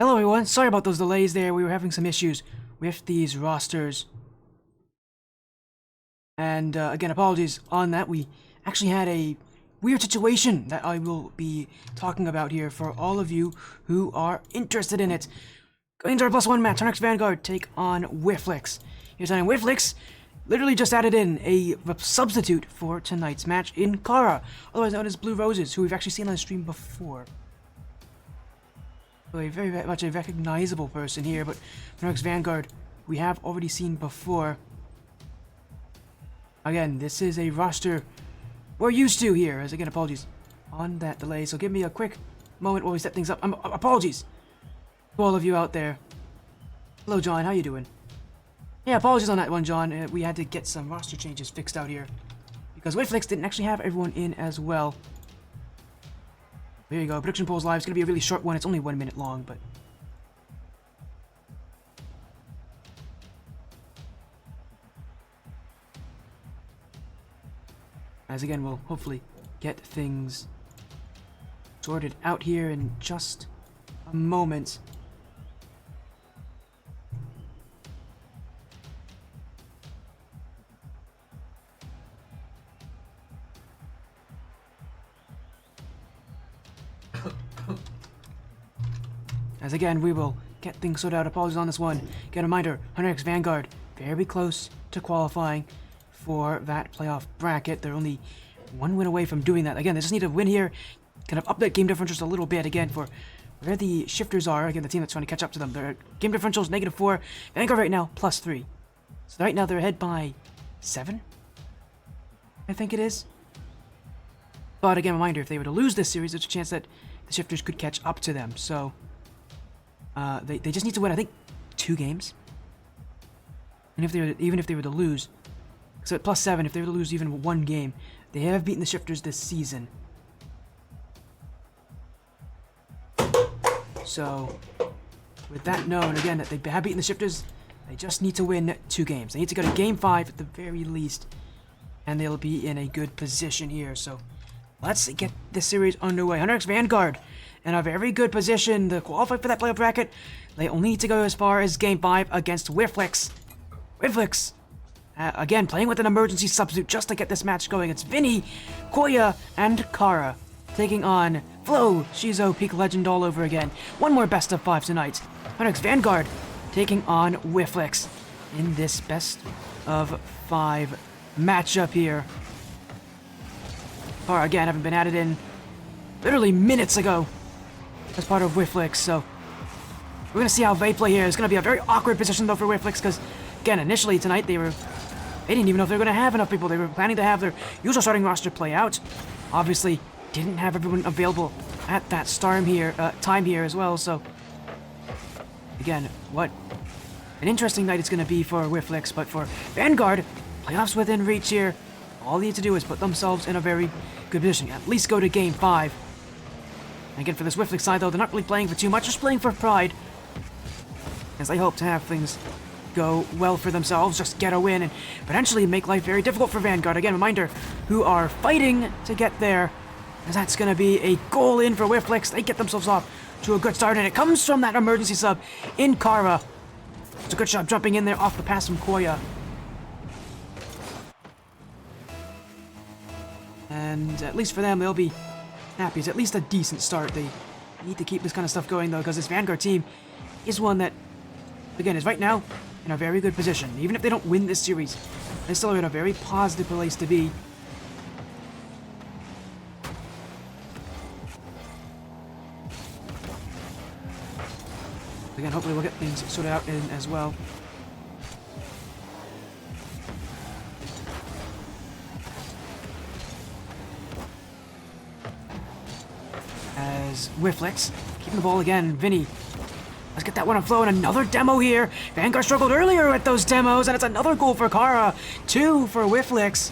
Speaker 1: Hello everyone, sorry about those delays there. We were having some issues with these rosters. And again, apologies on that. We actually had a weird situation that I will be talking about here for all of you who are interested in it. Going into our +1 match, Hunrix Vanguard take on Whifflix. Here's something. Whifflix literally just added in a substitute for tonight's match in Kara, otherwise known as Blue Roses, who we've actually seen on the stream before. So a very much a recognizable person here, but Hunrix Vanguard we have already seen before. Again, this is a roster we're used to here, as again, apologies on that delay, so give me a quick moment while we set things up. Apologies to all of you out there. Hello, John, how you doing? Yeah, apologies on that one, John. We had to get some roster changes fixed out here, because Whifflix didn't actually have everyone in as well. There you go, Prediction Polls Live. It's going to be a really short one, it's only 1 minute long, but... as again, we'll hopefully get things sorted out here in just a moment. As again, we will get things sorted out. Apologies on this one. Get a reminder, Hunrix Vanguard, very close to qualifying for that playoff bracket. They're only one win away from doing that. Again, they just need a win here, kind of up that game differential just a little bit, again, for where the shifters are. Again, the team that's trying to catch up to them. Their game differential is -4. Vanguard right now, +3. So right now they're ahead by 7, I think it is. But again, reminder, if they were to lose this series, there's a chance that the shifters could catch up to them. So they just need to win, I think, 2 games. And if even if they were to lose, so at +7, if they were to lose even 1 game, they have beaten the shifters this season. So with that known, again, that they have beaten the shifters, they just need to win 2 games. They need to go to Game 5 at the very least, and they'll be in a good position here. So let's get this series underway. Hunrix Vanguard in a very good position to qualify for that playoff bracket. They only need to go as far as Game 5 against Whifflix. Whifflix, again, playing with an emergency substitute just to get this match going. It's Vinny, Koya, and Kara taking on Flo, Shizo, Peak Legend all over again. One more best of 5 tonight. Hunrix Vanguard taking on Whifflix in this best of 5 matchup here. Kara, again, haven't been added in literally minutes ago as part of Whifflix, so we're going to see how they play here. It's going to be a very awkward position, though, for Whifflix, because, again, initially tonight they didn't even know if they were going to have enough people. They were planning to have their usual starting roster play out. Obviously, didn't have everyone available at that time here as well, so again, what an interesting night it's going to be for Whifflix, but for Vanguard, playoffs within reach here. All they need to do is put themselves in a very good position, at least go to Game 5. And again, for this Whifflix side, though, they're not really playing for too much, just playing for pride, as they hope to have things go well for themselves, just get a win, and potentially make life very difficult for Vanguard. Again, reminder, who are fighting to get there, as that's going to be a goal in for Whifflix. They get themselves off to a good start, and it comes from that emergency sub in Kara. It's a good shot jumping in there off the pass from Koya. And at least for them, they'll be happy. It's at least a decent start. They need to keep this kind of stuff going, though, because this Vanguard team is one that, again, is right now in a very good position. Even if they don't win this series, they still are in a very positive place to be. Again, hopefully we'll get things sorted out in as well. As Whifflix, keeping the ball again, Vinny. Let's get that one on flow, and another demo here. Vanguard struggled earlier with those demos, and it's another goal for Kara. 2 for Whifflix.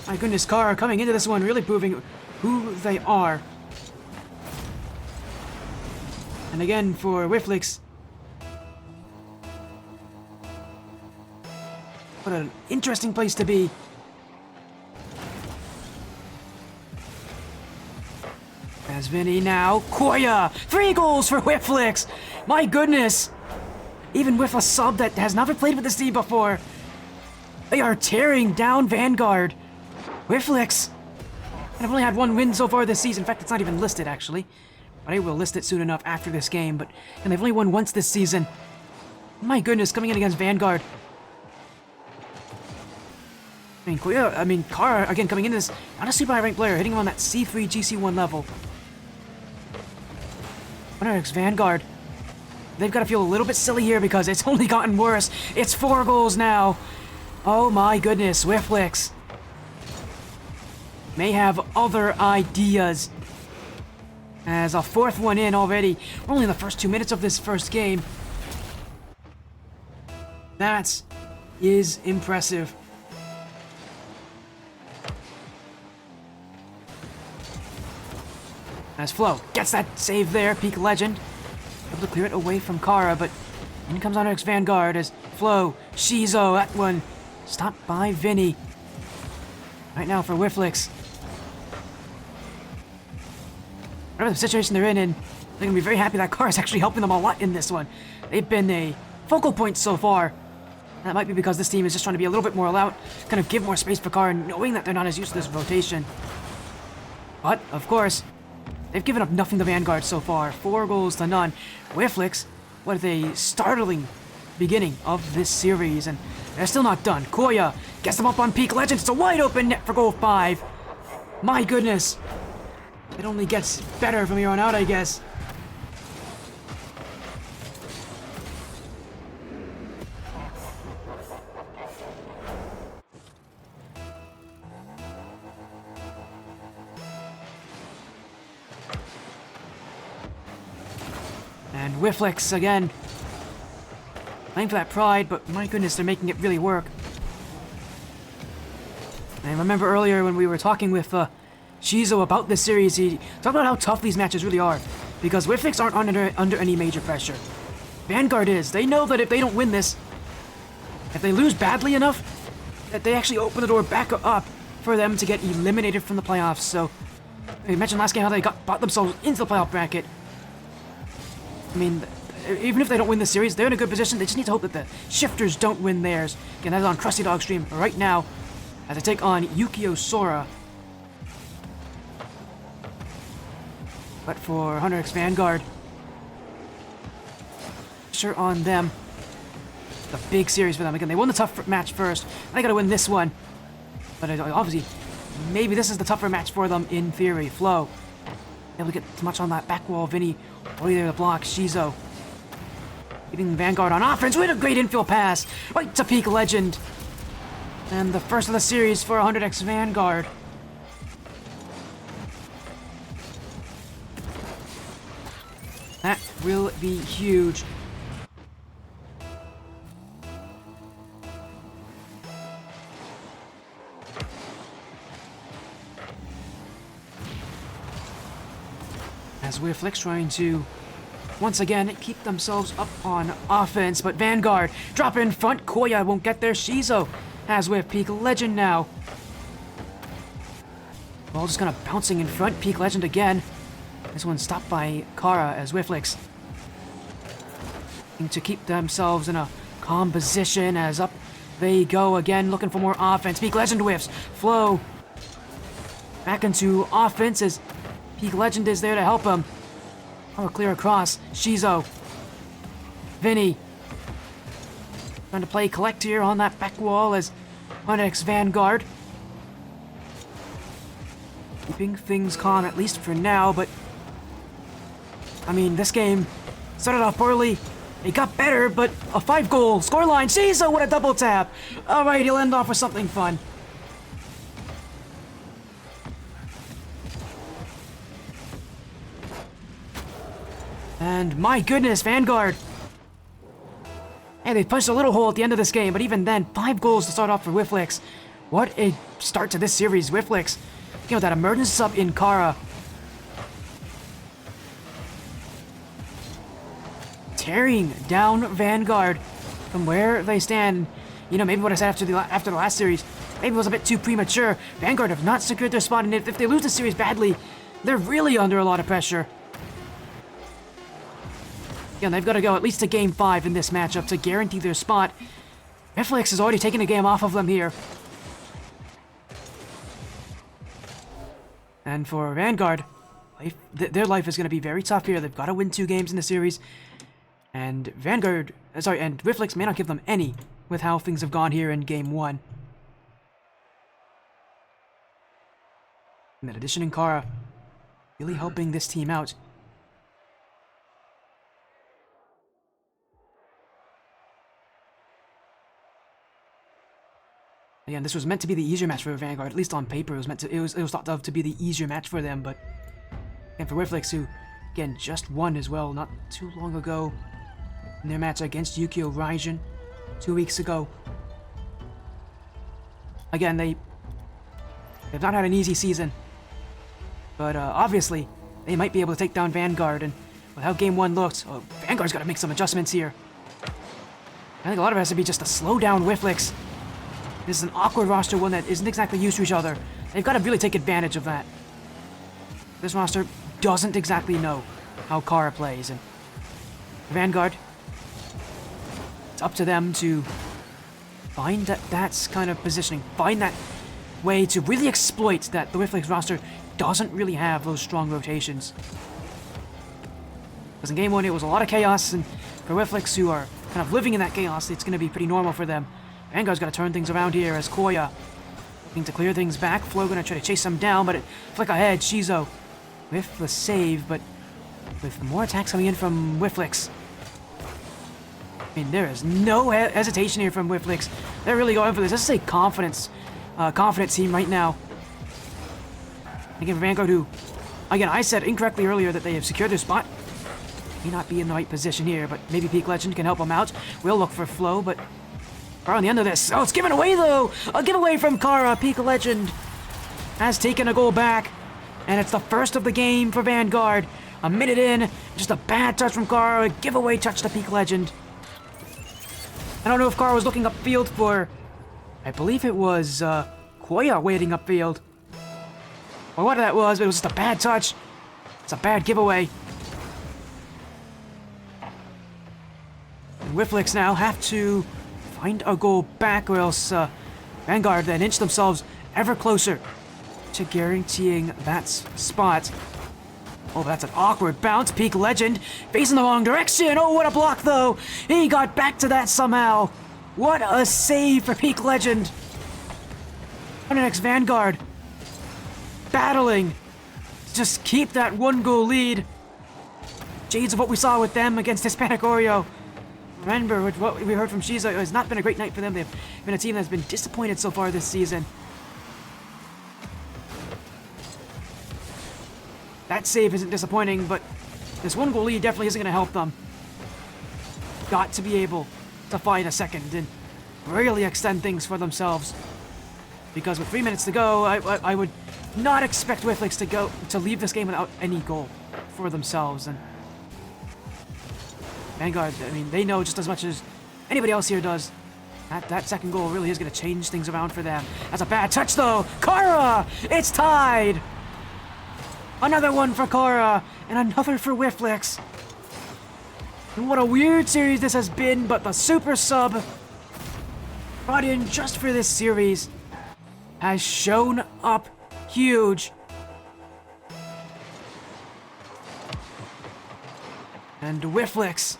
Speaker 1: My goodness, Kara coming into this one, really proving who they are. And again, for Whifflix, what an interesting place to be. As Vinny now, Koya! 3 goals for Whifflix! My goodness! Even with a sub that has never played with this team before, they are tearing down Vanguard. Whifflix! And I've only had 1 win so far this season. In fact, it's not even listed, actually. But I will list it soon enough after this game. And they've only won once this season. My goodness, coming in against Vanguard. Kara, again, coming into this, not a super high-ranked player, hitting him on that C3, GC1 level. X Vanguard. They've got to feel a little bit silly here because it's only gotten worse. It's 4 goals now. Oh my goodness, Whifflix may have other ideas. As a 4th one in already. We're only in the first 2 minutes of this first game. That is impressive. As Flo gets that save there, Peak Legend. Able to clear it away from Kara, but in comes Onyx Vanguard as Flo, Shizo, that one stopped by Vinny. Right now for Whifflix. Whatever the situation they're in, they're going to be very happy that Kara's actually helping them a lot in this one. They've been a focal point so far. That might be because this team is just trying to be a little bit more allowed, kind of give more space for Kara, knowing that they're not as used to this rotation. But, of course, they've given up nothing to Vanguard so far. 4 goals to none. Whifflix, what a startling beginning of this series, and they're still not done. Koya gets them up on Peak Legends. It's a wide open net for goal 5. My goodness. It only gets better from here on out, I guess. And Whifflix again. Playing for that pride, but my goodness, they're making it really work. And remember earlier when we were talking with Shizo about this series, he talked about how tough these matches really are. Because Whifflix aren't under any major pressure. Vanguard is. They know that if they don't win this, if they lose badly enough, that they actually open the door back up for them to get eliminated from the playoffs. So, we mentioned last game how they bought themselves into the playoff bracket. I mean, even if they don't win this series, they're in a good position. They just need to hope that the Shifters don't win theirs. Again, that is on Krusty Dog stream right now as I take on Yukio Sora. But for Hunter X Vanguard, pressure on them. The big series for them. Again, they won the tough match first. They gotta win this one. But obviously, maybe this is the tougher match for them in theory. Flo, able to get too much on that back wall. Vinny, over there to block. Shizo, keeping Vanguard on offense with a great infield pass. Right to Peak Legend. And the first of the series for 100X Vanguard. That will be huge. As Whifflix trying to, once again, keep themselves up on offense, but Vanguard drop in front. Koya won't get there. Shizo has with Peak Legend now. Ball just kind of bouncing in front. Peak Legend again. This one stopped by Kara as Whifflix to keep themselves in a calm position as up they go again, looking for more offense. Peak Legend whiffs. Flo back into offense as Peak Legend is there to help him. Oh, clear across. Shizo. Vinny trying to play collect here on that back wall as Onyx Vanguard keeping things calm, at least for now, but I mean, this game started off poorly. It got better, but a 5-goal scoreline. Shizo with a double tap. All right, he'll end off with something fun. And my goodness, Vanguard. Hey, they punched a little hole at the end of this game, but even then, 5 goals to start off for Whifflix. What a start to this series, Whifflix. You know, that emergency sub in Kara. Tearing down Vanguard from where they stand. You know, maybe what I said after the last series, maybe it was a bit too premature. Vanguard have not secured their spot, and if they lose the series badly, They're really under a lot of pressure. Again, they've got to go at least to Game 5 in this matchup to guarantee their spot. Netflix has already taken a game off of them here. And for Vanguard, their life is going to be very tough here. They've got to win 2 games in the series. And and Whifflex may not give them any with how things have gone here in Game 1. And that addition in Kara really helping this team out. Again, this was meant to be the easier match for Vanguard, at least on paper. It was thought of to be the easier match for them, but and for Whifflex, who again just won as well not too long ago in their match against Yukio Raijin 2 weeks ago. Again, they've not had an easy season, but obviously they might be able to take down Vanguard. And with how Game 1 looked, Vanguard's got to make some adjustments here. I think a lot of it has to be just to slow down Whifflex. This is an awkward roster, one that isn't exactly used to each other. They've got to really take advantage of that. This roster doesn't exactly know how Kara plays, and Vanguard, it's up to them to find that's kind of positioning, find that way to really exploit that the Whifflex roster doesn't really have those strong rotations. Because in Game 1 it was a lot of chaos, and for Whifflex, who are kind of living in that chaos, it's going to be pretty normal for them. Vanguard's got to turn things around here as Koya looking to clear things back. Flo going to try to chase them down, but it flick ahead. Shizo with the save, but with more attacks coming in from Whifflex. I mean, there is no hesitation here from Whifflex. They're really going for this. This is a confident team right now. Again, for Vanguard, who, again, I said incorrectly earlier that they have secured their spot. May not be in the right position here, but maybe Peak Legend can help them out. We'll look for Flo, but Kara on the end of this. Oh, it's given away, though! A giveaway from Kara. Peak Legend has taken a goal back, and it's the first of the game for Vanguard. A minute in, just a bad touch from Kara. A giveaway touch to Peak Legend. I don't know if Kara was looking upfield for... I believe it was Koya waiting upfield. Or what that was, but it was just a bad touch. It's a bad giveaway. And Whifflex now have to find a goal back, or else Vanguard then inch themselves ever closer to guaranteeing that spot. Oh, that's an awkward bounce. Peak Legend facing the wrong direction. Oh, what a block, though. He got back to that somehow. What a save for Peak Legend. And the next Vanguard battling to just keep that 1-goal lead. Shades of what we saw with them against Hispanic Oreo. Remember, with what we heard from Shiza, it has not been a great night for them. They've been a team that's been disappointed so far this season. That save isn't disappointing, but this 1-goal lead definitely isn't going to help them. Got to be able to find a second and really extend things for themselves. Because with 3 minutes to go, I would not expect Whifflex to leave this game without any goal for themselves. And Vanguard, I mean, they know just as much as anybody else here does. That second goal really is going to change things around for them. That's a bad touch, though. Kara! It's tied! Another one for Kara, and another for Whifflex. And what a weird series this has been, but the super sub brought in just for this series has shown up huge. And Whifflex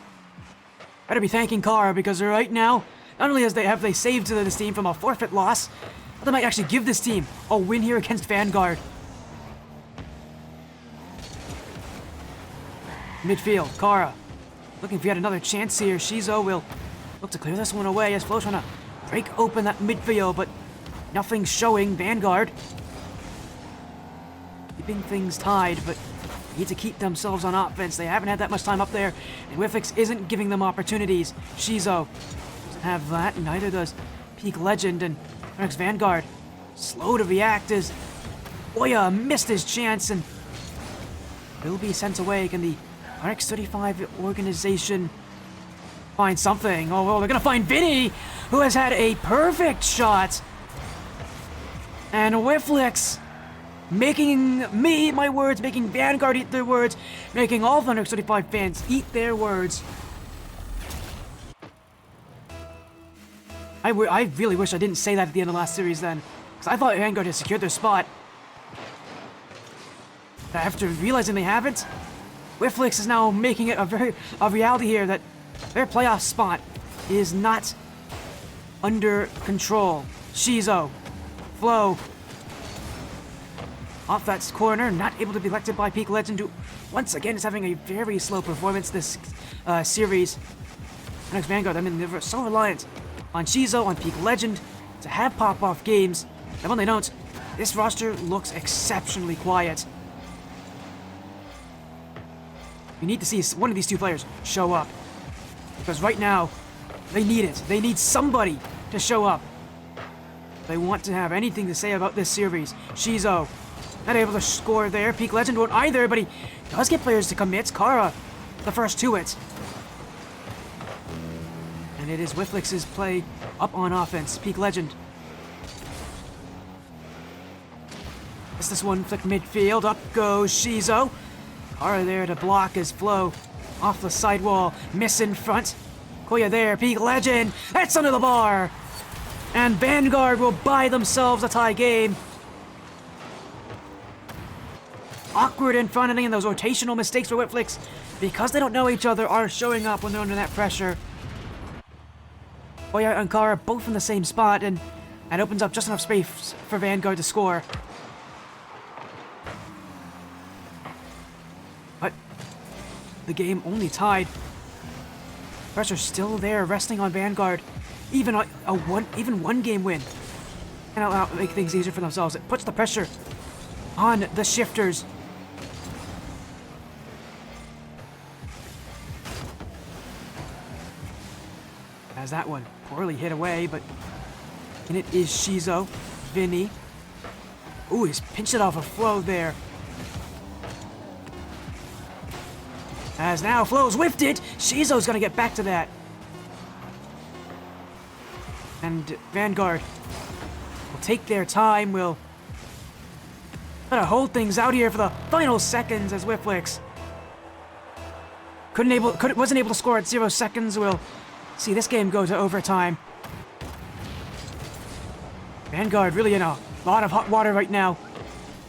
Speaker 1: better be thanking Kara, because right now, not only have they saved this team from a forfeit loss, but they might actually give this team a win here against Vanguard. Midfield, Kara looking for yet another chance here. Shizo will look to clear this one away as Flo's trying to break open that midfield, but nothing showing. Vanguard keeping things tied, but need to keep themselves on offense. They haven't had that much time up there, and Whifflex isn't giving them opportunities. Shizo doesn't have that, and neither does Peak Legend, and next Vanguard slow to react as Oya missed his chance and will be sent away. Can the RX-35 organization find something? Oh, well, they're gonna find Vinny, who has had a perfect shot. And Whifflex making me eat my words, making Vanguard eat their words, making all Thunder X35 fans eat their words. I really wish I didn't say that at the end of last series then, because I thought Vanguard had secured their spot. But after realizing they haven't, Whifflix is now making it a reality here that their playoff spot is not under control. Shizo, Flo, off that corner, not able to be elected by Peak Legend, who once again is having a very slow performance this series. Next Vanguard, I mean, they're so reliant on Shizo, on Peak Legend, to have pop-off games, and when they don't, this roster looks exceptionally quiet. We need to see one of these two players show up, because right now, they need it. They need somebody to show up. They want to have anything to say about this series. Shizo, not able to score there. Peak Legend won't either, but he does get players to commit. Kara, the first to it. And it is Whifflix's play up on offense. Peak Legend. It's this one flick midfield. Up goes Shizo. Kara there to block as Flo off the sidewall. Miss in front. Koya there. Peak Legend. That's under the bar. And Vanguard will buy themselves a tie game. Awkward in front ending and those rotational mistakes for Whifflix, because they don't know each other, are showing up when they're under that pressure. Koya and Kara both in the same spot, and that opens up just enough space for Vanguard to score. But the game only tied. Pressure still there, resting on Vanguard. Even one game win can make things easier for themselves. It puts the pressure on the shifters. As that one poorly hit away, but and it is Shizo, Vinny. Ooh, he's pinched it off a Flo there. As now Flo's whiffed it. Shizo's gonna get back to that. And Vanguard will take their time, will try to hold things out here for the final seconds as Whifflix wasn't able to score at 0 seconds. We'll see this game go to overtime. Vanguard really in a lot of hot water right now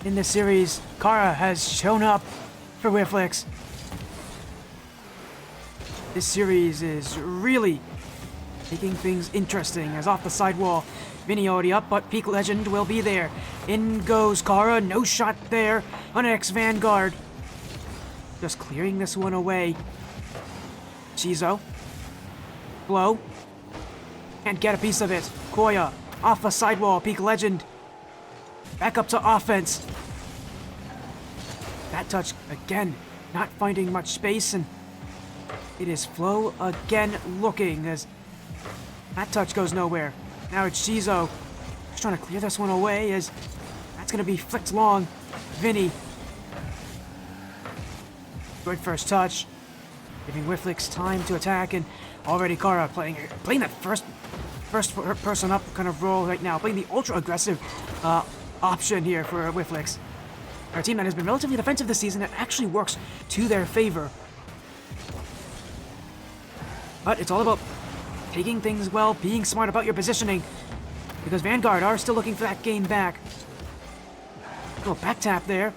Speaker 1: in this series. Kara has shown up for Whifflix. This series is really making things interesting as off the sidewall. Vinny already up, but Peak Legend will be there. In goes Kara, no shot there on X Vanguard. Just clearing this one away. Shizo. Flo. Can't get a piece of it. Koya, off the sidewall. Peak Legend. Back up to offense. That touch again, not finding much space, and it is Flo again looking as that touch goes nowhere. Now it's Shizo. Just trying to clear this one away as that's going to be flicked long. Vinny. Good first touch. Giving Whifflix time to attack, and already Kara playing that first person up kind of role right now. Playing the ultra aggressive option here for Whifflix. Our team that has been relatively defensive this season, that actually works to their favor. But it's all about taking things well, being smart about your positioning, because Vanguard are still looking for that game back. Little back tap there.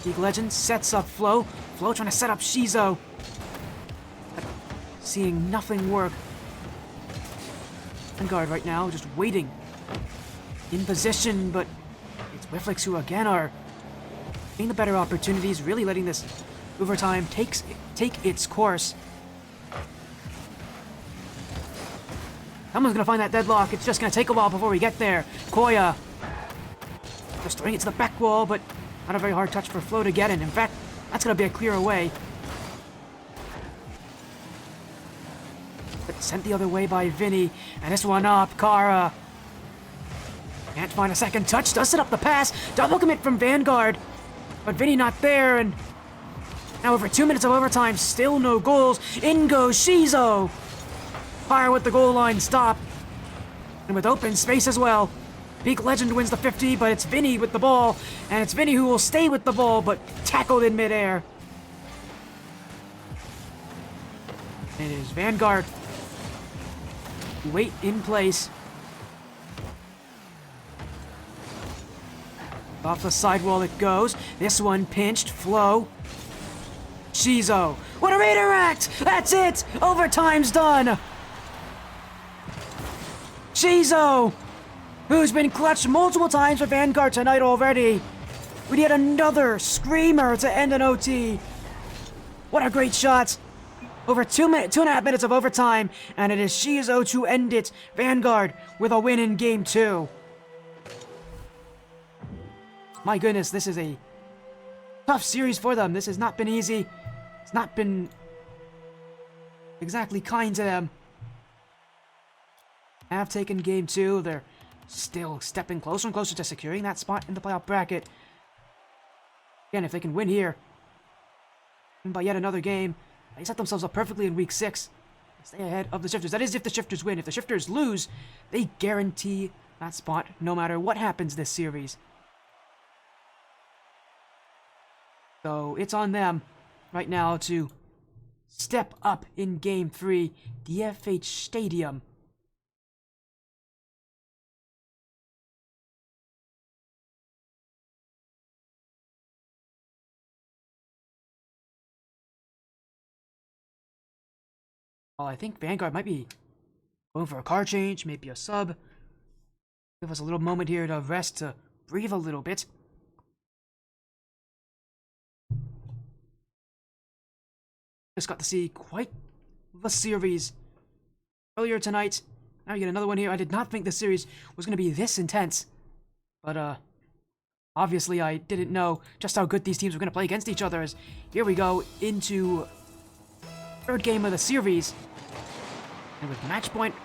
Speaker 1: Peak Legend sets up Flo. Flo trying to set up Shizo. But seeing nothing work. Vanguard right now just waiting. In position, but it's Whifflix who again are getting the better opportunities, really letting this overtime take its course. Someone's gonna find that deadlock. It's just gonna take a while before we get there. Koya just throwing it to the back wall, but not a very hard touch for Flo to get in. In fact, that's gonna be a clear away. But sent the other way by Vinny, and this one up, Kara. Can't find a second touch, does set up the pass. Double commit from Vanguard, but Vinny not there, and now over 2 minutes of overtime, still no goals. In goes Shizo. Fire with the goal line stop. And with open space as well. Peak Legend wins the 50, but it's Vinny with the ball, and it's Vinny who will stay with the ball, but tackled in midair. It is Vanguard. Wait in place. Off the sidewall it goes. This one pinched. Flo. Shizo. What a redirect! That's it! Overtime's done! Shizo! Who's been clutched multiple times for Vanguard tonight already. We need another screamer to end an OT. What a great shot! Over 2.5 minutes of overtime, and it is Shizo to end it. Vanguard with a win in Game 2. My goodness, this is a tough series for them. This has not been easy. It's not been exactly kind to them. Have taken Game 2. They're still stepping closer and closer to securing that spot in the playoff bracket. Again, if they can win here, and by yet another game, they set themselves up perfectly in Week 6. Stay ahead of the Shifters. That is if the Shifters win. If the Shifters lose, they guarantee that spot no matter what happens this series. So it's on them right now to step up in Game 3, DFH Stadium. Well, I think Vanguard might be going for a car change, maybe a sub. Give us a little moment here to rest, to breathe a little bit. Just got to see quite the series earlier tonight. Now you get another one here. I did not think this series was going to be this intense. But, obviously I didn't know just how good these teams were going to play against each other. As here we go into third game of the series. And with match point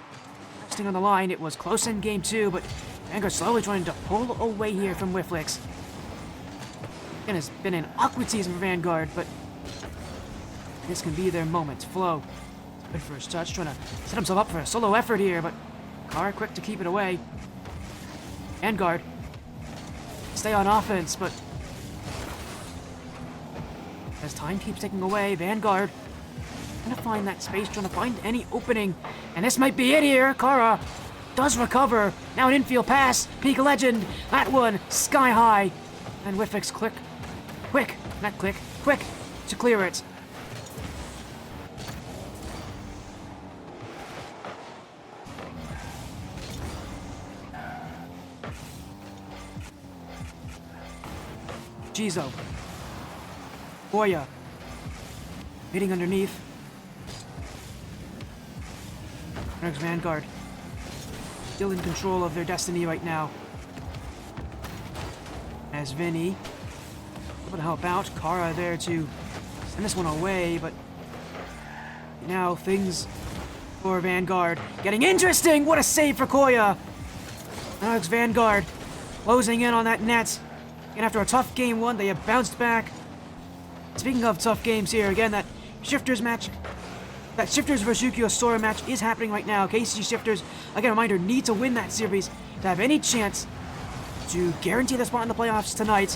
Speaker 1: resting on the line, it was close in Game 2, but Vanguard slowly trying to pull away here from Whifflix. Again, it's been an awkward season for Vanguard, but this can be their moment. Flo, good first touch, trying to set himself up for a solo effort here, but Kara quick to keep it away. Vanguard, stay on offense, but as time keeps ticking away, Vanguard trying to find that space, trying to find any opening, and this might be it here. Kara does recover. Now an infield pass. Peak Legend. That one sky high. And Whiffix quick to clear it. Jizo. Boya. Hitting underneath. Next Vanguard. Still in control of their destiny right now. As Vinny able to help out. Kara there to send this one away, but now things for Vanguard getting interesting. What a save for Koya. Now it's Vanguard closing in on that net. And after a tough game 1, they have bounced back. Speaking of tough games here, again, that Shifters match, that Shifters versus Yukio Sora match is happening right now. KCG Shifters, again, a reminder, need to win that series to have any chance to guarantee the spot in the playoffs tonight.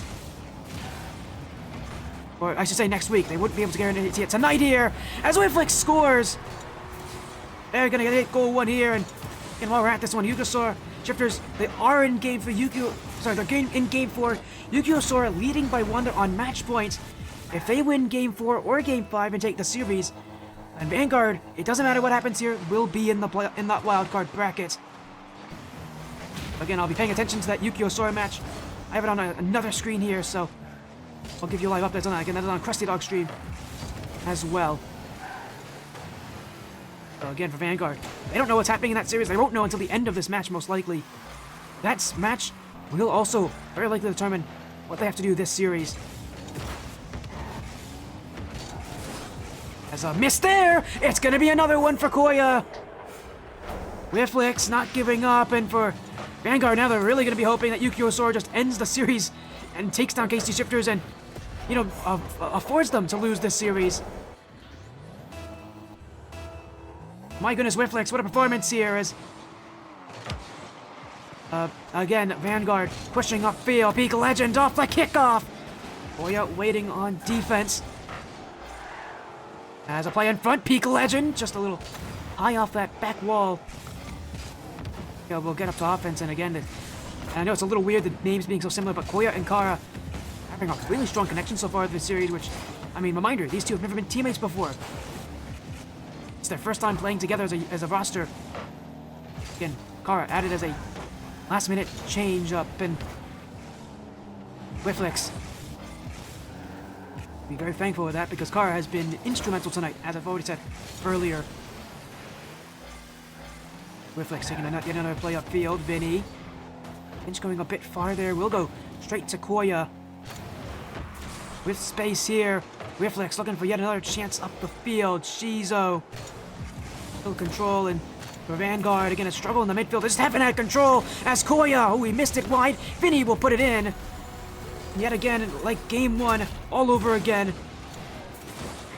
Speaker 1: Or I should say next week. They wouldn't be able to guarantee it tonight here as Whifflix scores. They're going to get goal 1 here. And while we're at this one, Yukio Sora Shifters, they are in game for Yukio. Sorry, they're in game 4. Yukio Sora leading by 1. They're on match point. If they win game 4 or game 5 and take the series, and Vanguard, it doesn't matter what happens here, will be in that wild card bracket. Again, I'll be paying attention to that Yukio Sora match. I have it on another screen here, so I'll give you live updates on that. Again, that is on Krusty Dog stream as well. So again, for Vanguard, they don't know what's happening in that series. They won't know until the end of this match, most likely. That match will also very likely determine what they have to do this series. As a miss there, it's going to be another one for Koya. Whifflix not giving up, and for Vanguard now, they're really going to be hoping that Yukio Sora just ends the series and takes down KC Shifters and, you know, affords them to lose this series. My goodness, Whifflix, what a performance here as Again, Vanguard pushing upfield. Peak Legend off the kickoff. Koya waiting on defense. As a play in front, Peak Legend just a little high off that back wall. Yeah, we'll get up to offense, and again, I know it's a little weird, the names being so similar, but Koya and Kara having a really strong connection so far this series, which, I mean, reminder, these two have never been teammates before. It's their first time playing together as a roster. Again, Kara added as a last-minute change-up, and Whifflex. Be very thankful for that, because Kara has been instrumental tonight, as I've already said earlier. Whifflex taking yet another play upfield. Vinny. Finch going a bit farther. We'll go straight to Koya. With space here. Whifflex looking for yet another chance up the field. Shizo. Still control, and for Vanguard, again, a struggle in the midfield. They just haven't had control as Koya, oh, he missed it wide. Vinny will put it in. And yet again, like game one, all over again.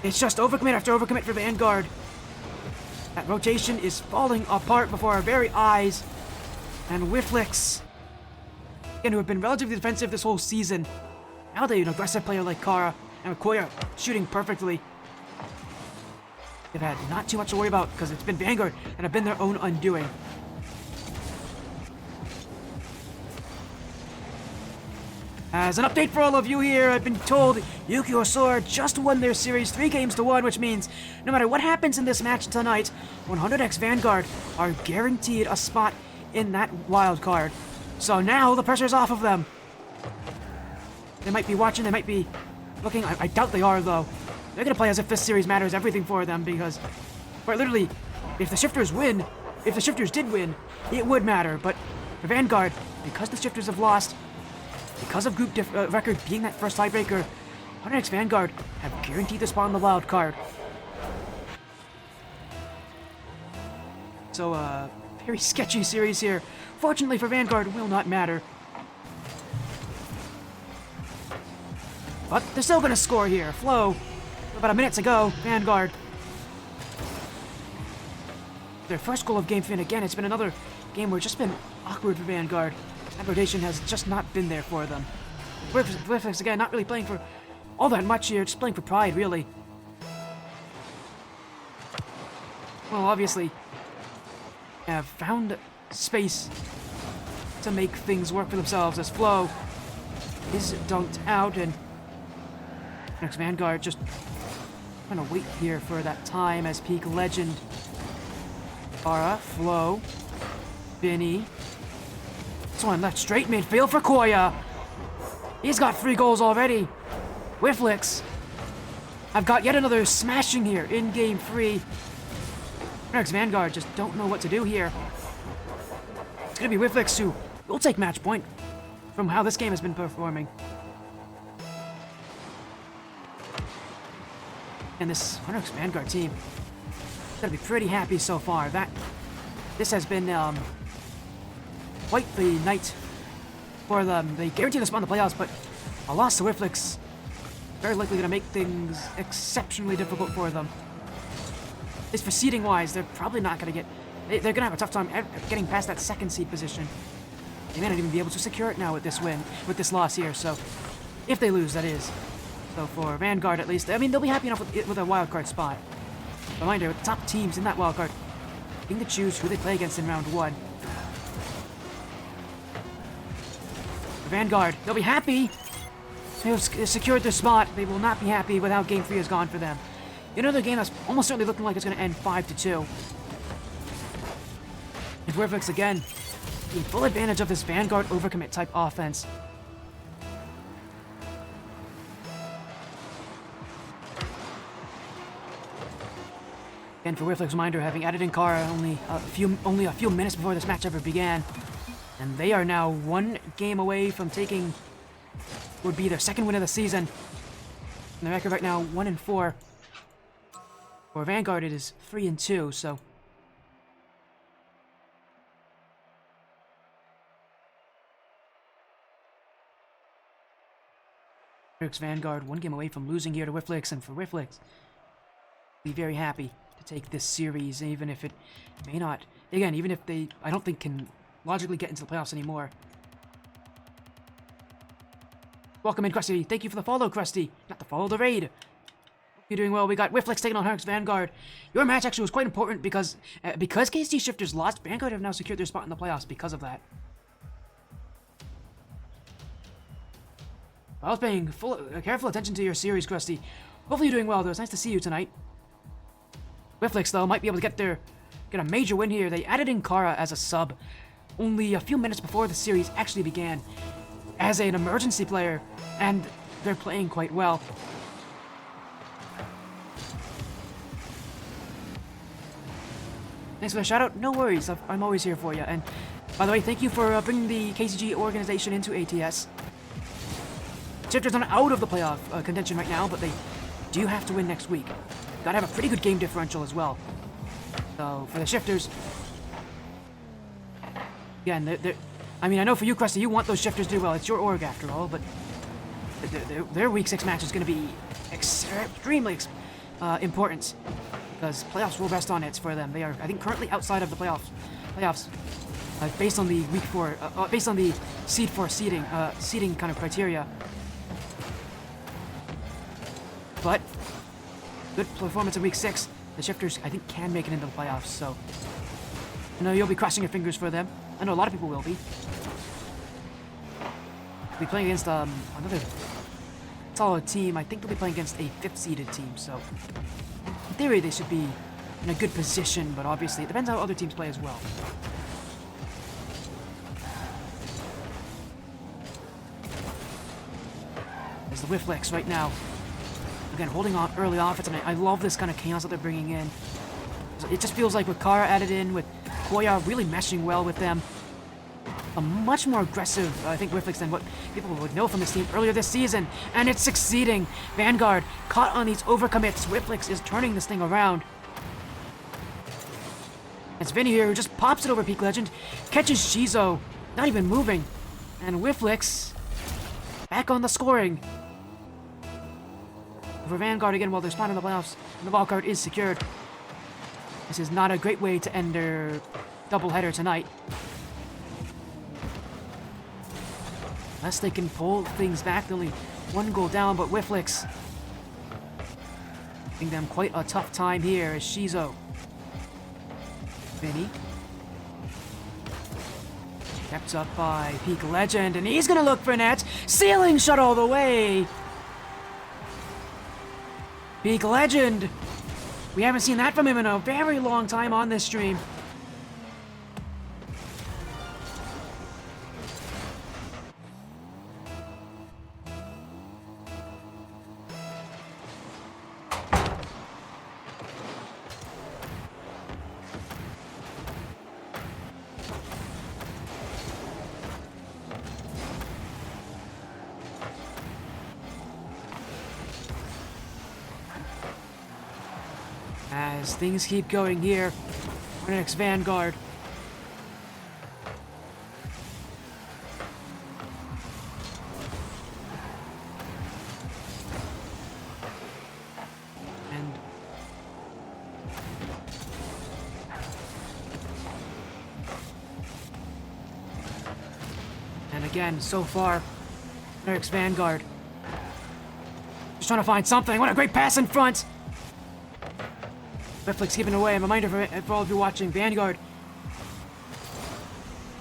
Speaker 1: It's just overcommit after overcommit for Vanguard. That rotation is falling apart before our very eyes. And Whifflex, again, who have been relatively defensive this whole season. Now they're an aggressive player like Kara, and with Koya shooting perfectly. They've had not too much to worry about, because it's been Vanguard and have been their own undoing. As an update for all of you here, I've been told Yu-Gi-Oh! Sword just won their series 3-1, which means no matter what happens in this match tonight, 100X Vanguard are guaranteed a spot in that wild card. So now the pressure's off of them. They might be watching, they might be looking. I doubt they are, though. They're going to play as if this series matters everything for them, because, quite literally, if the Shifters did win, it would matter. But for Vanguard, because the Shifters have lost, because of group record being that first tiebreaker, 100X Vanguard have guaranteed the spot on the wild card. So, very sketchy series here. Fortunately for Vanguard, will not matter. But they're still going to score here. Flow, about a minute to go. Vanguard. Their first goal of game fin. Again, it's been another game where it's just been awkward for Vanguard. That rotation has just not been there for them. Whifflex, again, not really playing for all that much here, just playing for pride, really. Well, obviously, have found space to make things work for themselves as Flow is dunked out, and next Vanguard just trying to wait here for that time as Peak Legend. Kara, Flow, Vinny. This one left straight midfield for Koya. He's got 3 goals already. Whifflex have got yet another smashing here in game 3. Next Vanguard just don't know what to do here. It's gonna be Whifflex who will take match point from how this game has been performing. And this 100X Vanguard team is gonna be pretty happy so far. This has been quite the night for them. They guarantee the spot in the playoffs, but a loss to Whifflex very likely going to make things exceptionally difficult for them. At least for seeding wise, they're probably not going to get. They're going to have a tough time getting past that second seed position. They may not even be able to secure it now with this win, with this loss here. So, if they lose, that is. So for Vanguard, at least, I mean, they'll be happy enough with a wildcard spot. Reminder, with the top teams in that wildcard, getting to choose who they play against in round 1. Vanguard, they'll be happy. They've secured their spot. They will not be happy with how game 3 has gone for them. Another game that's almost certainly looking like it's going to end 5-2. And Whifflex again, taking full advantage of this Vanguard overcommit type offense. Again, for Whifflex, reminder, having added in Kara only a few minutes before this match ever began. And they are now 1 game away from taking would be their second win of the season. And the record right now, 1-4. For Vanguard, it is 3-2, so. Vanguard, 1 game away from losing here to Whifflex, and for Whifflex, be very happy to take this series, even if it may not. Again, even if they, I don't think can logically get into the playoffs anymore. Welcome in, Krusty. Thank you for the follow, Krusty. Not the follow, the raid. You're doing well. We got Whifflex taking on Hunix Vanguard. Your match actually was quite important because KST Shifters lost, Vanguard have now secured their spot in the playoffs because of that. I was paying careful attention to your series, Krusty. Hopefully you're doing well, though. It's nice to see you tonight. Whifflex, though, might be able to get a major win here. They added in Kara as a sub only a few minutes before the series actually began as an emergency player, and they're playing quite well. Thanks for the shout out. No worries, I'm always here for you. And by the way, thank you for bringing the KCG organization into ATS. Shifters are out of the playoff contention right now, but they do have to win next week. Gotta have a pretty good game differential as well. So for the Shifters, again, I mean, I know for you, Krusty, you want those Shifters to do well. It's your org after all, but their Week 6 match is going to be extremely important because playoffs will rest on it for them. They are, I think, currently outside of the playoffs based on the Week 4, based on the Seed 4 seeding kind of criteria. But good performance in Week 6. The Shifters, I think, can make it into the playoffs, so I know you'll be crossing your fingers for them. I know a lot of people will be. They'll be playing against another solid team. I think they'll be playing against a 5th-seeded team, so in theory they should be in a good position, but obviously it depends how other teams play as well. There's the Whifflex right now. Again, holding on early offense, and I love this kind of chaos that they're bringing in. It just feels like with Kara added in, with Koya really meshing well with them, a much more aggressive, I think, Whifflex than what people would know from this team earlier this season, and it's succeeding. Vanguard caught on these overcommits. Whifflex is turning this thing around. It's Vinny here who just pops it over Peak Legend, catches Shizo, not even moving, and Whifflex back on the scoring. For Vanguard again, while they're spawning in the playoffs, and the wildcard is secured. This is not a great way to end their doubleheader tonight. Unless they can pull things back, they're only one goal down, but Whifflex giving them quite a tough time here as Shizo. Vinny. Kept up by Peak Legend, and he's gonna look for net. Ceiling shot all the way! Peak Legend! We haven't seen that from him in a very long time on this stream. As things keep going here, Hunix Vanguard. And again, so far, Hunix Vanguard just trying to find something. What a great pass in front! Whifflex keeping away. A reminder for all of you watching, Vanguard,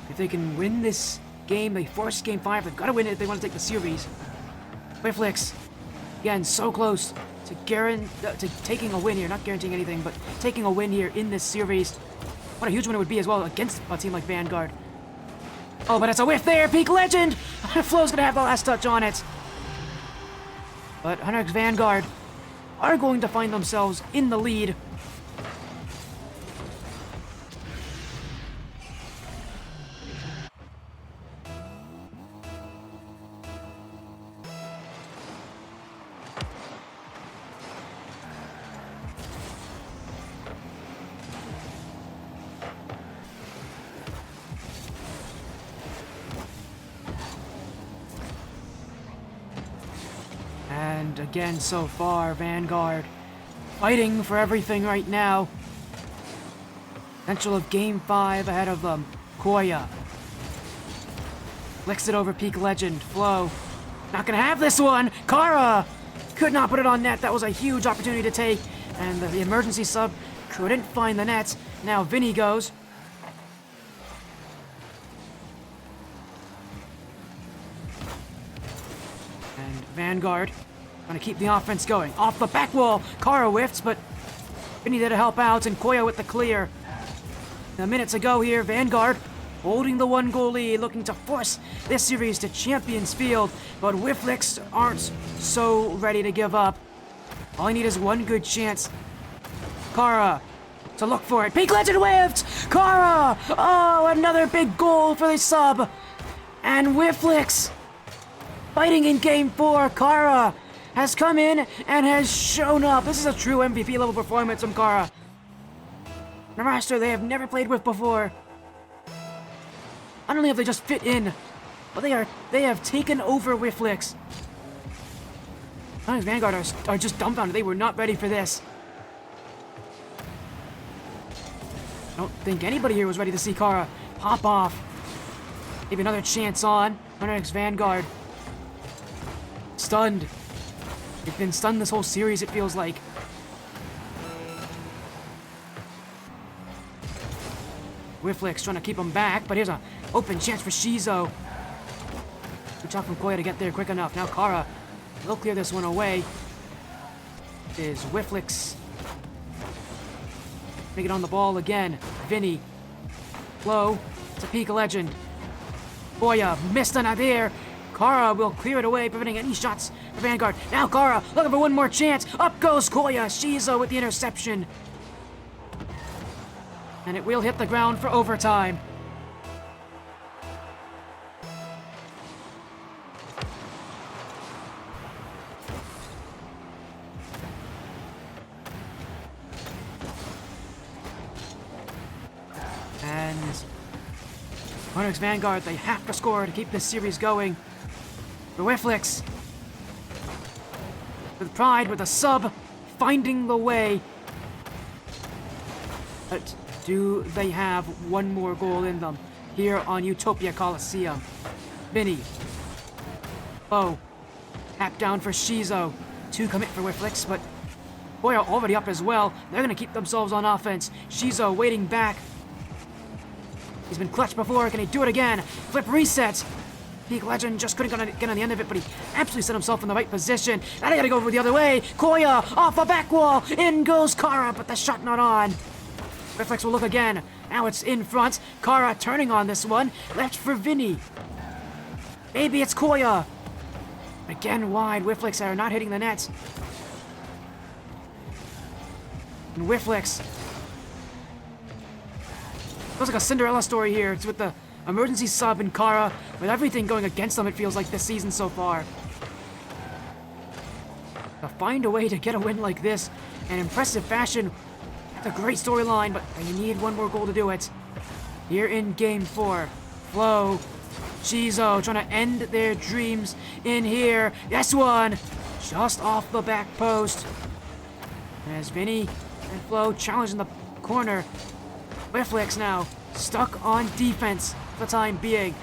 Speaker 1: if they can win this game, they force Game 5, they've got to win it if they want to take the series. Whifflex, again, so close to taking a win here. Not guaranteeing anything, but taking a win here in this series. What a huge win it would be as well against a team like Vanguard. Oh, but it's a whiff there! Peak Legend! Flo's gonna have the last touch on it. But Hunix Vanguard are going to find themselves in the lead. And again, so far, Vanguard fighting for everything right now. Potential of Game 5 ahead of them. Koya, Flicks it over Peak Legend. Flo. Not gonna have this one. Kara could not put it on net. That was a huge opportunity to take. And the emergency sub couldn't find the net. Now Vinny goes. And Vanguard gonna keep the offense going. Off the back wall. Kara whiffs, but Vinny there to help out. And Koya with the clear. Now minutes ago here, Vanguard holding the 1-goal lead, looking to force this series to Champions Field, but Whifflix aren't so ready to give up. All I need is one good chance. Kara to look for it. Peak Legend whiffed! Kara! Oh, another big goal for the sub! And Whifflix fighting in Game 4. Kara has come in and has shown up. This is a true MVP level performance from Kara. The roster they have never played with before. Not only have they just fit in, but they have taken over Whifflix. Vanguard are just dumbfounded. They were not ready for this. I don't think anybody here was ready to see Kara pop off. Maybe another chance on. Onyx Vanguard. Stunned. They've been stunned this whole series, it feels like. Whifflix trying to keep him back, but here's an open chance for Shizo. Good job from Koya to get there quick enough. Now Kara will clear this one away. Is Whifflix. Make it on the ball again. Vinny. Flo to Peak Legend. Koya missed on there. Kara will clear it away, preventing any shots for Vanguard. Now Kara looking for one more chance. Up goes Koya. Shizo with the interception. And it will hit the ground for overtime. And Onyx Vanguard, they have to score to keep this series going. The Whifflix with pride, with a sub, finding the way. But do they have one more goal in them here on Utopia Coliseum? Vinny. Oh. Tap down for Shizo. 2 commit for Whifflix, but Koya already up as well. They're going to keep themselves on offense. Shizo waiting back. He's been clutched before. Can he do it again? Flip reset. Peak Legend just couldn't get on the end of it, but he absolutely set himself in the right position. And I gotta go over the other way. Koya off the back wall. In goes Kara, but the shot not on. Whifflix will look again. Now it's in front. Kara turning on this one. Left for Vinny. Maybe it's Koya. Again wide. Whifflix are not hitting the net. And Whifflix. Feels like a Cinderella story here. It's with the emergency sub and Kara. With everything going against them, it feels like this season so far. To find a way to get a win like this in impressive fashion. It's a great storyline, but you need one more goal to do it. Here in Game 4. Flo. Shizo trying to end their dreams in here. Yes, one! Just off the back post. As Vinny and Flo challenging the corner. Whifflix now stuck on defense for the time being.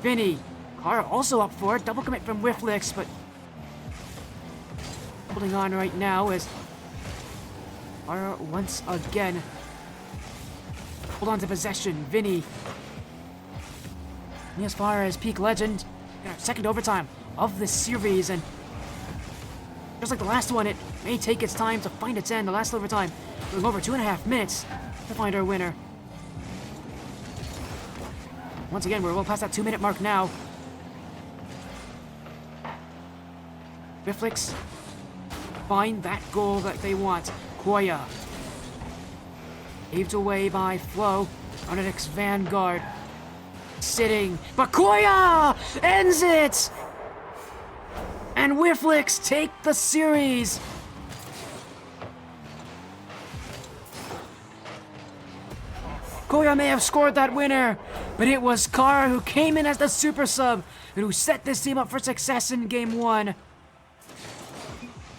Speaker 1: Vinny. Kara also up for it. Double commit from Whifflix, but holding on right now is Kara once again. Hold on to possession. Vinny. And as far as Peak Legend, second overtime of this series, and just like the last one, it may take its time to find its end. The last overtime going over 2.5 minutes to find our winner. Once again, we're well past that 2-minute mark now. Whifflix find that goal that they want. Koya. Paved away by Flo. Onyx Vanguard. Sitting. But Koya ends it! And Whifflix take the series. Koya may have scored that winner, but it was Kara who came in as the super sub and who set this team up for success in Game 1.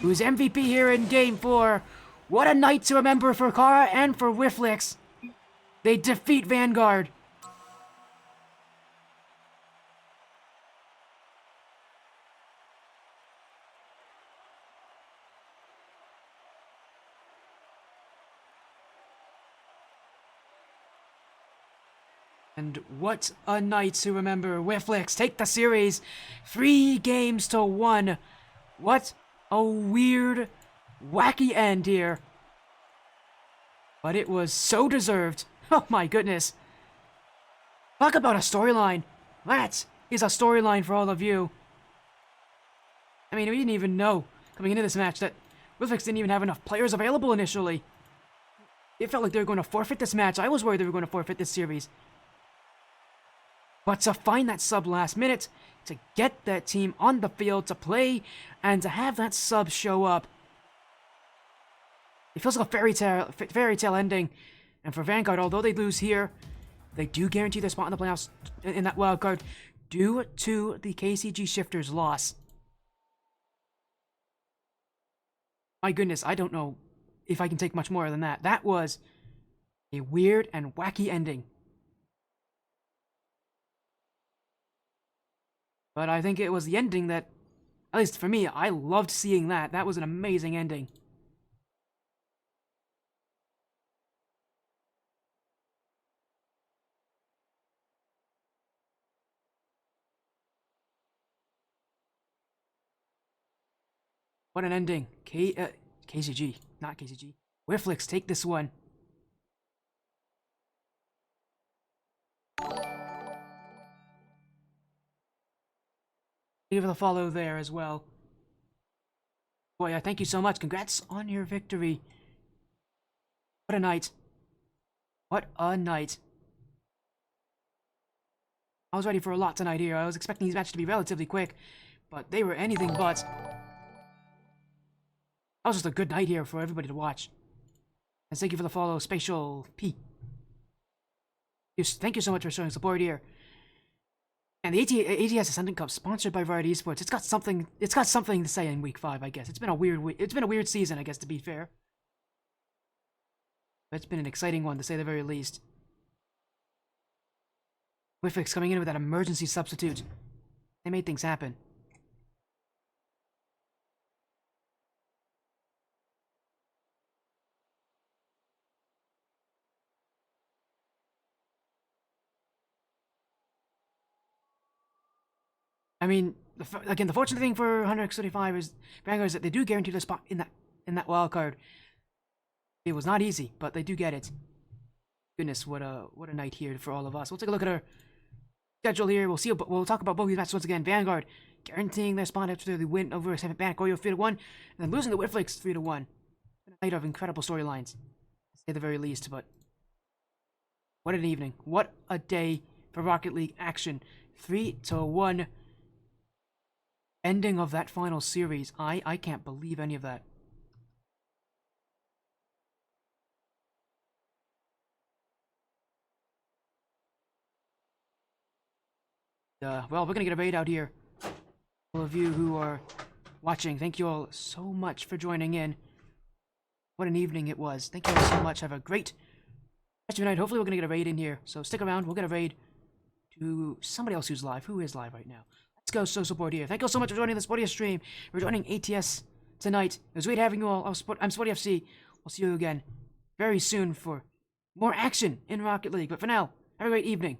Speaker 1: Who's MVP here in Game 4. What a night to remember for Kara and for Whifflix. They defeat Vanguard. And what a night to remember. Whifflix take the series 3-1. What a weird, wacky end here. But it was so deserved. Oh my goodness. Talk about a storyline. That is a storyline for all of you. I mean, we didn't even know coming into this match that Whifflix didn't even have enough players available initially. It felt like they were going to forfeit this match. I was worried they were going to forfeit this series. But to find that sub last minute, to get that team on the field to play, and to have that sub show up, it feels like a fairy tale ending. And for Vanguard, although they lose here, they do guarantee their spot in the playoffs in that wild card due to the KCG Shifters loss. My goodness, I don't know if I can take much more than that. That was a weird and wacky ending. But I think it was the ending that, at least for me, I loved seeing that. That was an amazing ending. What an ending. KCG, not KCG. Whifflix, take this one. Give it a follow there as well. Boy, thank you so much. Congrats on your victory. What a night. What a night. I was ready for a lot tonight here. I was expecting these matches to be relatively quick, but they were anything but. That was just a good night here for everybody to watch. And thank you for the follow, Spatial P. Thank you so much for showing support here. And the ATS Ascendant Cup, sponsored by Variety Esports, it's got something to say in week 5, I guess. It's been a weird season, I guess, to be fair. But it's been an exciting one, to say the very least. Whifflix coming in with that emergency substitute. They made things happen. I mean, again, the fortunate thing for 135 is Vanguard is that they do guarantee their spot in that wild card. It was not easy, but they do get it. Goodness, what a night here for all of us. We'll take a look at our schedule here. We'll talk about both these matches once again. Vanguard guaranteeing their spot after the win over Seven Panic Oreo 3-1, and then losing to Whifflix 3-1. A night of incredible storylines, to say the very least. But what an evening! What a day for Rocket League action. 3-1. Ending of that final series. I can't believe any of that. Well, we're gonna get a raid out here. All of you who are watching, thank you all so much for joining in. What an evening it was. Thank you all so much. Have a great rest of your night. Hopefully we're gonna get a raid in here. So stick around. We'll get a raid to somebody else who's live. Who is live right now? Let's go so support here. Thank you all so much for joining the Sporty stream. We're joining ATS tonight. It was great having you all. I'm Sporty FC. We'll see you again very soon for more action in Rocket League. But for now, have a great evening.